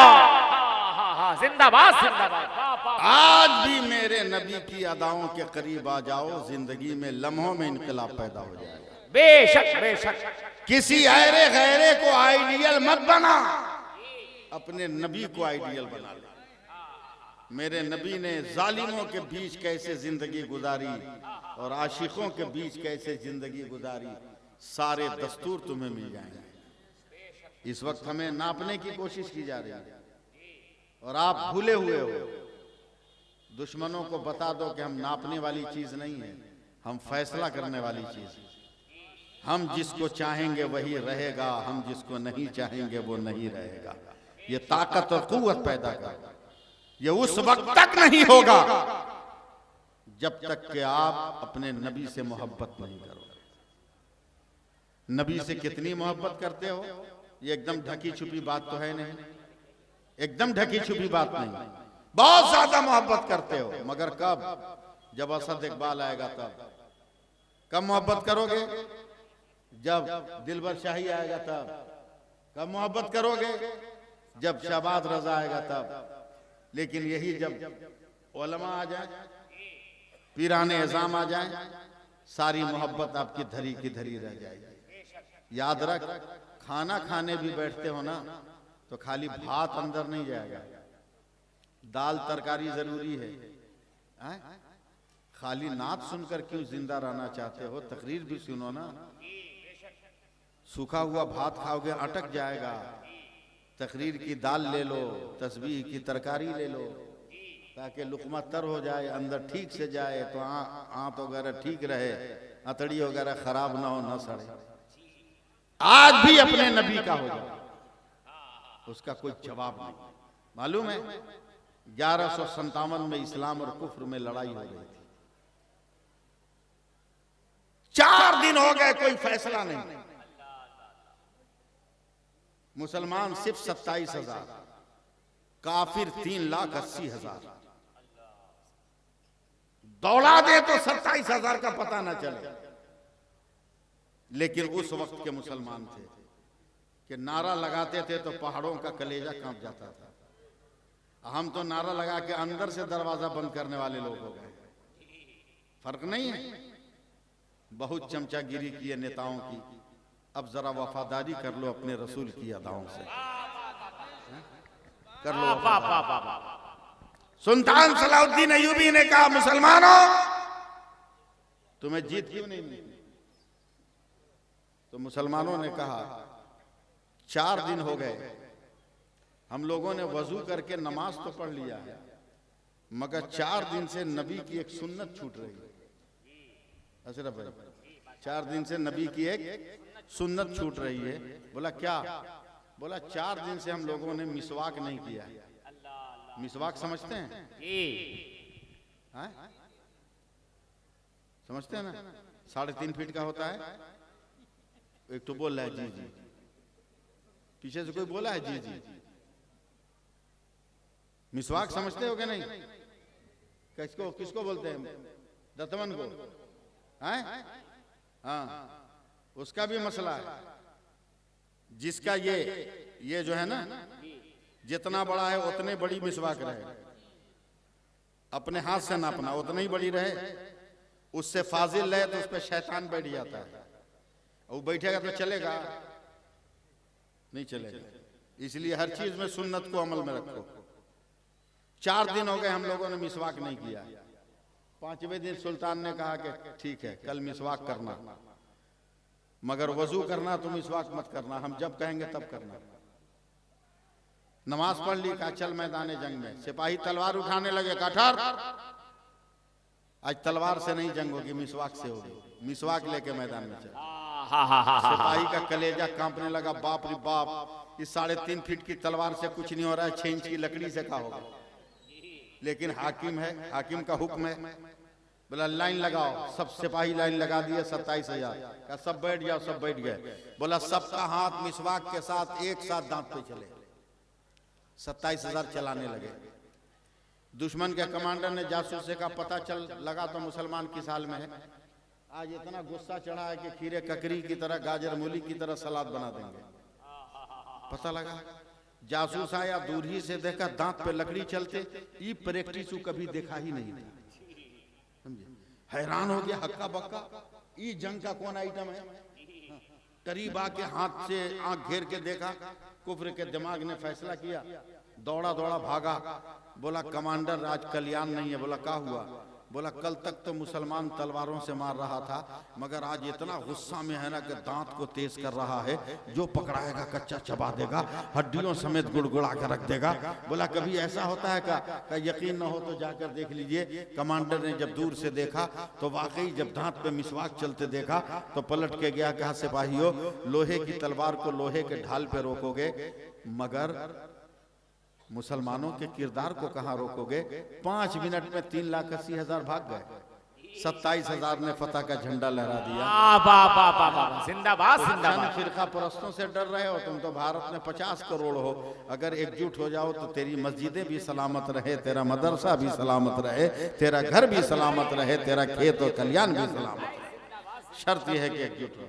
जिंदाबाद, जिंदाबाद। आज भी मेरे नबी की अदाओं के करीब आ जाओ, जिंदगी में लम्हों में इनकलाब पैदा हो जाएगा। बेशक, बेशक। किसी ऐरे गैरे को आइडियल मत बना, अपने नबी को आइडियल बना ले। मेरे नबी ने जालिमों के बीच कैसे जिंदगी गुजारी और आशिकों के बीच कैसे जिंदगी गुजारी, सारे दस्तूर तुम्हें मिल जाएंगे। इस वक्त हमें नापने की कोशिश की जा रही है और आप भूले हुए हो। दुश्मनों को बता दो कि हम नापने वाली चीज नहीं है, हम फैसला करने वाली चीज। हम जिसको चाहेंगे वही रहेगा, हम जिसको नहीं चाहेंगे वो नहीं रहेगा। ये ताकत और कुव्वत पैदा कर, ये उस वक्त तक नहीं होगा जब तक कि आप अपने नबी से मोहब्बत नहीं करोगे। नबी से कितनी मोहब्बत करते हो? ये एकदम ढकी छुपी बात तो है नहीं, एकदम ढकी छुपी बात नहीं। बहुत ज्यादा मोहब्बत करते हो, मगर कब? जब असद इकबाल आएगा तब। कब मोहब्बत करोगे? जब दिलबर शाही आएगा तब। कब मोहब्बत करोगे? जब शहबाज रजा आएगा तब। लेकिन यही जब उलमा आ जाए, पीराने एजाम आ जाए, सारी मोहब्बत आपकी धरी की धरी रह जाएगी। याद रख, खाना खाने भी बैठते हो ना तो खाली भात अंदर नहीं जाएगा, दाल तरकारी जरूरी है। खाली नात सुनकर क्यों जिंदा रहना चाहते हो? तकरीर भी सुनो ना। सूखा हुआ भात खाओगे अटक जाएगा। तकरीर की दाल ले लो, तस्बीह की तरकारी ले लो, ताकि लुकमा तर हो जाए, अंदर ठीक से जाए, तो आंत वगैरह ठीक रहे, अतड़ी वगैरह खराब ना हो, ना सड़े। आज भी अपने नबी का हो जाए, उसका कोई जवाब नहीं। मालूम है 1157 में इस्लाम और कुफ्र में लड़ाई हो गई थी। 4 दिन हो गए कोई फैसला नहीं। मुसलमान सिर्फ 27,000, काफिर 3,80,000। दौड़ा दे तो 27,000 का पता ना चले। लेकिन उस वक्त के मुसलमान थे कि नारा लगाते थे तो पहाड़ों का कलेजा कांप जाता था। हम तो नारा लगा के अंदर से दरवाजा बंद करने वाले लोग हो गए। फर्क नहीं है। बहुत चमचागिरी की है नेताओं की, अब जरा वफादारी कर लो अपने रसूल की अदाओं से, कर लो। सुल्तान सलाउद्दीन अय्यूबी ने कहा, मुसलमानों तुम्हें जीत क्यों नहीं मिली? तो मुसलमानों ने कहा 4 दिन हो गए, हम लोगों ने वजू करके नमाज तो पढ़ लिया है, मगर 4 दिन से नबी की एक सुन्नत छूट रही है। अशरफ भाई, 4 दिन से नबी की एक सुन्नत छूट रही है। बोला क्या? बोला 4 दिन से हम लोगों ने मिसवाक नहीं किया है। मिसवाक समझते हैं? समझते हैं ना? 3.5 फीट का होता है। एक तो बोल रहा है जी जी, पीछे से कोई बोला है जी जी। मिसवाक समझते हो कि नहीं? किसको किसको बोलते हैं? दतमन को हैं? हाँ, उसका भी मसला है। जिसका ये जो है ना, जितना बड़ा है उतने बड़ी मिसवाक रहे, अपने हाथ से नापना, उतना ही बड़ी रहे। उससे फाजिल रहे तो उस पर शैतान बैठ जाता है, वो बैठेगा तो चलेगा नहीं, चलेगा। इसलिए हर चीज में सुन्नत को अमल में रखो। 4 दिन हो गए हम लोगों ने मिसवाक नहीं किया। 5वें दिन सुल्तान ने कहा कि ठीक है कल मिसवाक करना, मगर वजू करना तो मिसवाक मत करना, हम जब कहेंगे तब करना। नमाज पढ़ ली, कहा चल मैदान जंग में। सिपाही तलवार उठाने लगे, कहा ठहर, आज तलवार से नहीं जंग होगी, मिसवाक से होगी। मिसवाक लेके मैदान में चल। सिपाही का कलेजा कांपने लगा, बाप रे बाप, इस 3.5 फीट की तलवार से कुछ नहीं हो रहा है, 6 इंच की लकड़ी से क्या होगा? लेकिन हाकिम है, हाकिम का हुक्म है। बोला लाइन लगाओ, सब सिपाही लाइन लगा दिए। 27,000 का सब बैठ जाओ, सब बैठ गए। बोला सबका हाथ मिसवाक के साथ एक साथ दांत पे चले। 27,000 चलाने लगे। दुश्मन के कमांडर ने जासूसी का पता चल लगा तो मुसलमान किस हाल में है। आज इतना गुस्सा चढ़ा है कि खीरे ककरी की तरह, गाजर मूली की तरह सलाद बना देंगे। पता लगा, जासूस आया, दूर ही से देखा दांत पे लकड़ी चलते, ये प्रैक्टिस कभी देखा ही नहीं था। हैरान हो गया, हक्का बक्का, ये जंग का कौन आइटम है? करीब आके हाथ से आंख घेर के देखा, कुफ्र के दिमाग ने फैसला किया, दौड़ा दौड़ा भागा। बोला कमांडर आज कल्याण नहीं है। बोला क्या हुआ? बोला कल तक तो मुसलमान तलवारों से मार रहा था, मगर आज इतना गुस्सा में है ना कि दांत को तेज कर रहा है, जो पकड़ाएगा कच्चा चबा देगा, हड्डियों समेत गुड़गुड़ा कर रख देगा। बोला कभी ऐसा होता है का यकीन न हो तो जाकर देख लीजिए। कमांडर ने जब दूर से देखा तो वाकई जब दांत पे मिसवाक चलते देखा तो पलट के गया, कहा सिपाहियों लोहे की तलवार को लोहे के ढाल पे रोकोगे, मगर मुसलमानों के किरदार को कहां रोकोगे? 5 मिनट में 3,80,000 भाग गए। 27,000 ने फतह का झंडा लहरा दिया। जिंदाबाद चंद जिंदाबाद। फिरका परस्तों से डर रहे हो तुम, तो भारत में 50 करोड़ हो। अगर एकजुट हो जाओ तो तेरी मस्जिदें भी सलामत रहे, तेरा मदरसा भी सलामत रहे, तेरा घर भी सलामत रहे, तेरा खेत और कल्याण भी सलामत रहे। शर्त यह है कि एकजुट हो।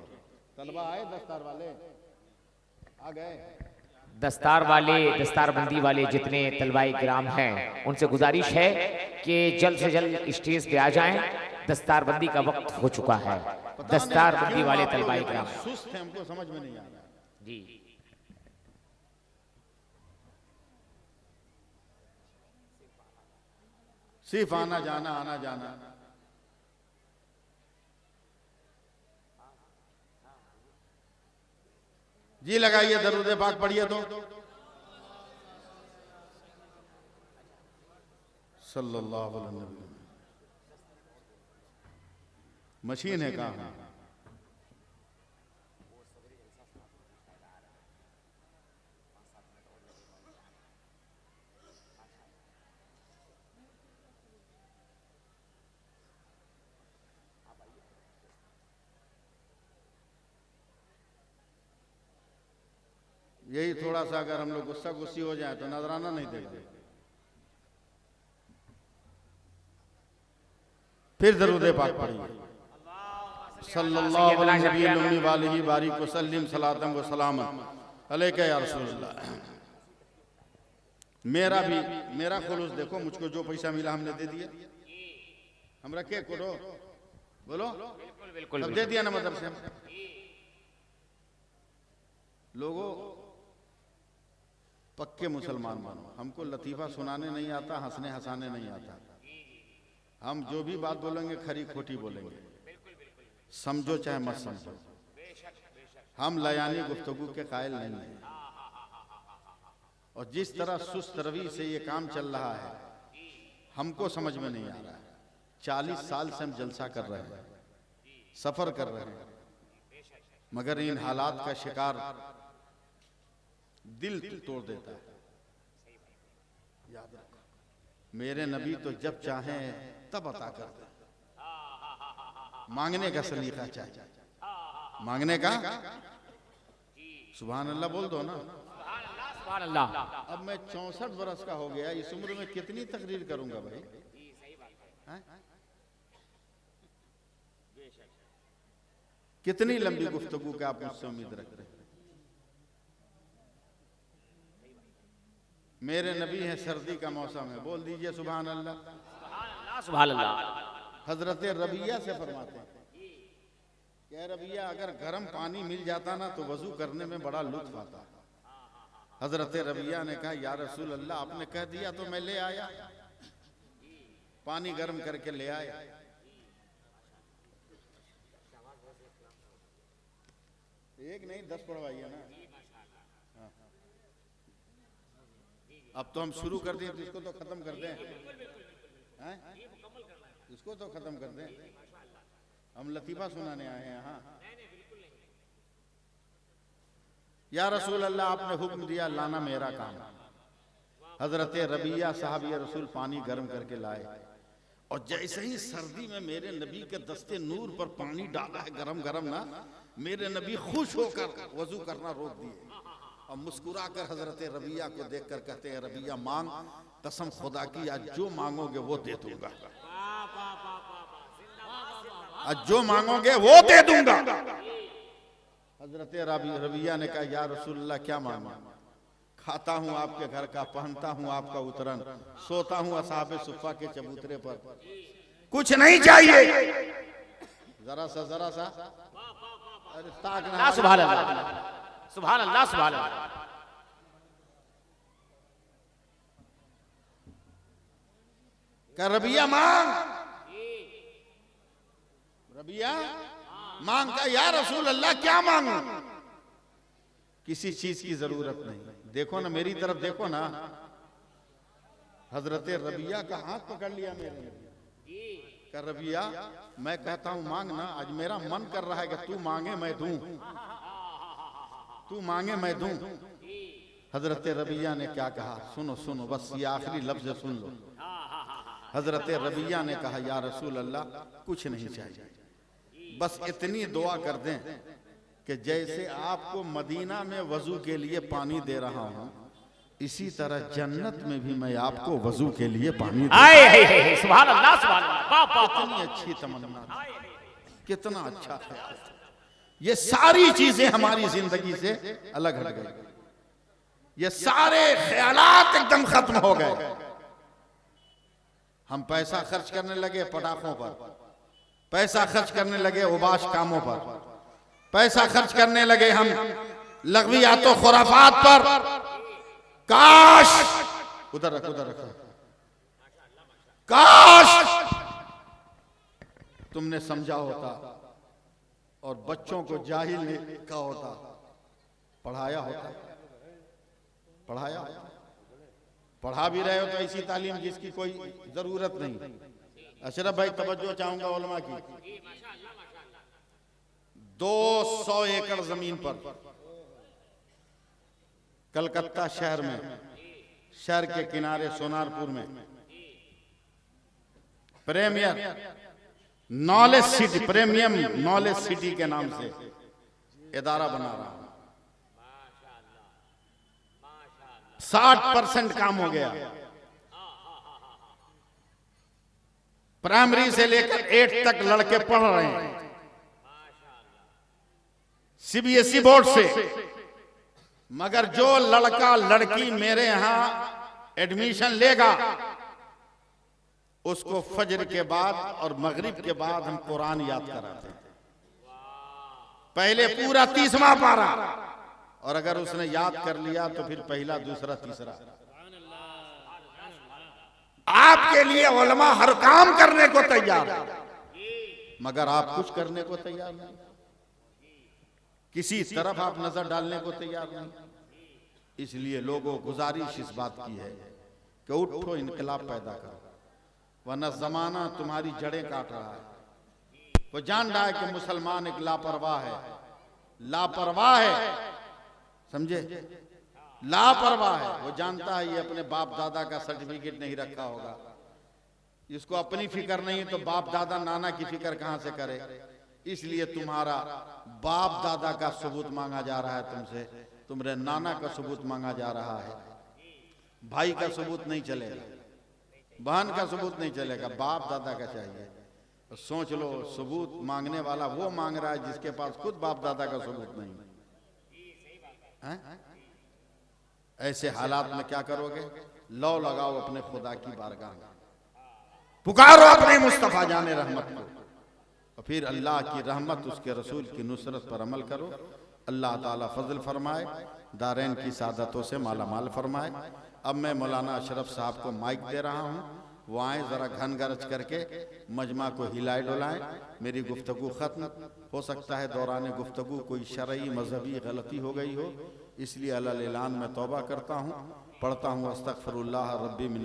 तलबा आए, दस्तार वाले आ गए। दस्तार वाले, दस्तारबंदी वाले जितने तलवाई ग्राम हैं, उनसे गुजारिश है कि जल्द से जल्द स्टेज पे आ जाएं। दस्तारबंदी का वक्त हो चुका है। दस्तारबंदी वाले तलवाई ग्राम सुस्त है, हमको समझ में नहीं आ रहा जी। सिर्फ आना जाना आना जाना। जी लगाइए, दरूद पाक पढ़िए तो। सल्लल्लाहु अलैहि वसल्लम। मशीन है कहाँ? यही थोड़ा सा अगर हम लोग गुस्सा गुस्सी हो जाए तो नजराना नहीं देते। फिर दरूद पाक पढ़िए। सल्लल्लाहु अलैहि बारिक वसल्लम सलातम व सलामन अलैका या रसूलल्लाह। मेरा खुलूस देखो, मुझको जो पैसा मिला हमने दे दिया। हम रखे करो, बोलो बिल्कुल सब दे दिया ना मदरसे में। लोगों पक्के मुसलमान मानो, हमको लतीफा सुनाने नहीं आता, हंसने हंसाने नहीं आता। हम जो भी बात बोलेंगे खरी खोटी बोलेंगे, समझो चाहे मत समझो। हम लयानी गुफ्तगू के कायल नहीं हैं। और जिस तरह सुस्त रवि से ये काम चल रहा है, हमको समझ में नहीं आ रहा है। 40 साल से हम जलसा कर रहे हैं, सफर कर रहे हैं, मगर इन हालात का शिकार दिल तोड़ देता है। याद रखो, मेरे नबी तो जब चाहें तब अता कर दे। मांगने का सलीका चाहिए, मांगने का। सुभान अल्लाह बोल दो ना। सुभान अल्लाह। अब मैं 64 बरस का हो गया, इस उम्र में कितनी तकरीर करूंगा भाई? कितनी लंबी गुफ्तगू का आप मुझसे उम्मीद रखते हैं? मेरे नबी हैं, सर्दी का मौसम है, बोल दीजिए सुभान अल्लाह। सुभान अल्लाह। हजरत रबिया से फरमाते हैं, क्या रबिया, अगर गर्म पानी मिल जाता ना तो वजू करने में बड़ा लुत्फ आता। हजरत रबिया ने कहा, या रसूल अल्लाह, आपने कह दिया तो मैं ले आया, पानी गर्म करके ले आया। एक नहीं 10 पढ़वाइए ना। अब तो हम शुरू कर दें तो इसको तो खत्म कर दें, हैं? इसको तो खत्म कर दें। हम लतीफा सुनाने आए हैं यहाँ। या रसूल अल्लाह, आपने हुक्म दिया, लाना मेरा काम। हजरत रबिया साहब ये रसूल पानी गर्म करके लाए, और जैसे ही सर्दी में मेरे नबी के दस्ते नूर पर पानी डाला है गरम गरम ना, मेरे नबी खुश होकर वजू करना रोक दिए और मुस्कुरा कर हजरत रबिया को देखकर कहते हैं, रबिया मांग, कसम खुदा की आज जो मांगोगे वो दे दूंगा, आज जो मांगोगे वो दे दूंगा। हजरत रबिया ने कहा, या रसूलल्लाह क्या मांगा? खाता हूँ आपके घर का, पहनता हूँ आपका उतरन, सोता हूँ असहाबे सुफ़ा के चबूतरे पर, कुछ नहीं चाहिए। जरा सा अरे ताक ना। सुभान अल्लाह, सुभान अल्लाह, सुभान अल्लाह। क्या रबिया मांग, रबिया मांग का, या रसूल अल्लाह क्या मांगू? किसी चीज की जरूरत नहीं। देखो ना मेरी तरफ, देखो ना। हजरत रबिया का हाथ पकड़ लिया मेरे। क्या रबिया, मैं कहता हूं मांग ना, आज मेरा मन कर रहा है कि तू मांगे मैं दूं, तू मांगे मैं दूं। हजरत रबिया ने क्या कहा, सुनो सुनो, बस ये आखिरी लफ्ज सुन लो। हजरत रबिया ने कहा या रसूल अल्लाह कुछ नहीं चाहिए, बस इतनी दुआ कर दें कि जैसे आपको मदीना में वजू के लिए पानी दे रहा हूं, इसी तरह जन्नत में भी मैं आपको वजू के लिए पानी दे। सुभान अल्लाह, सुभान अल्लाह। कितनी अच्छी तमन्ना, कितना अच्छा ख्याल। ये सारी चीजें हमारी जिंदगी से अलग हट गई, ये सारे ख्यालात एकदम खत्म हो गए। हम पैसा खर्च करने लगे पटाखों पर, पैसा खर्च करने लगे उबाश कामों पर, पैसा खर्च करने लगे हम लग़वियातो खुराफात पर। काश उधर रख, काश तुमने समझा होता और बच्चों को जाहिल नहीं कहा होता, पढ़ाया होता। पढ़ा भी रहे हो तो ऐसी तालीम जिसकी कोई जरूरत नहीं। अशरफ भाई तवज्जो चाहूंगा उलमा की। 200 एकड़ जमीन पर कलकत्ता शहर में, शहर के किनारे सोनारपुर में premier knowledge city, premium knowledge city के नाम से इदारा बना रहा हूं। 60% काम हो गया। प्राइमरी से लेकर 8 तक लड़के पढ़ रहे हैं सीबीएसई बोर्ड से। मगर जो लड़का लड़की मेरे यहां एडमिशन लेगा, उसको फजर के बाद और मगरिब के बाद हम कुरान याद कराते हैं। पहले पूरा 30वां पारा, और अगर उसने याद कर लिया तो फिर पहला, दूसरा, तीसरा। आपके लिए उलमा हर काम करने को तैयार है, मगर आप कुछ करने को तैयार नहीं, किसी तरफ आप नजर डालने को तैयार नहीं। इसलिए लोगों गुजारिश इस बात की है कि उठो, इनकलाब पैदा करो, वरना जमाना तुम्हारी जड़ें काट रहा है। वो जान रहा है कि मुसलमान एक लापरवाह है, लापरवाह है, समझे, लापरवाह है। वो जानता है ये अपने बाप दादा का सर्टिफिकेट नहीं रखा होगा, इसको अपनी फिक्र नहीं तो बाप दादा नाना की फिक्र कहां से करे। इसलिए तुम्हारा बाप दादा का सबूत मांगा जा रहा है तुमसे, तुम्हारे नाना का सबूत मांगा जा रहा है। भाई का सबूत नहीं चलेगा, बहन का सबूत नहीं चलेगा, बाप दादा का चाहिए। तो सोच लो, सबूत मांगने वाला वो मांग रहा है जिसके पास खुद बाप दादा का सबूत नहीं है। ऐसे हालात में क्या करोगे? लो लगाओ अपने खुदा की बारगाह में, पुकारो अपने मुस्तफा जाने रहमत को, और फिर अल्लाह की रहमत, उसके रसूल की नुसरत पर अमल करो। अल्लाह ताला फजल फरमाए, दारैन की सादतों से माला माल फरमाए। अब मैं मौलाना अशरफ साहब को माइक दे रहा हूँ, वो आए जरा घन गरज करके मजमा को हिलाए डुलाएं। मेरी गुफ्तगू खत्म हो सकता है, दौरान गुफ्तगू कोई शरई मजहबी गलती हो गई हो, इसलिए अल्लाह ऐलान में तौबा करता हूँ, पढ़ता हूँ अस्तगफिरुल्लाह रब्बी मिन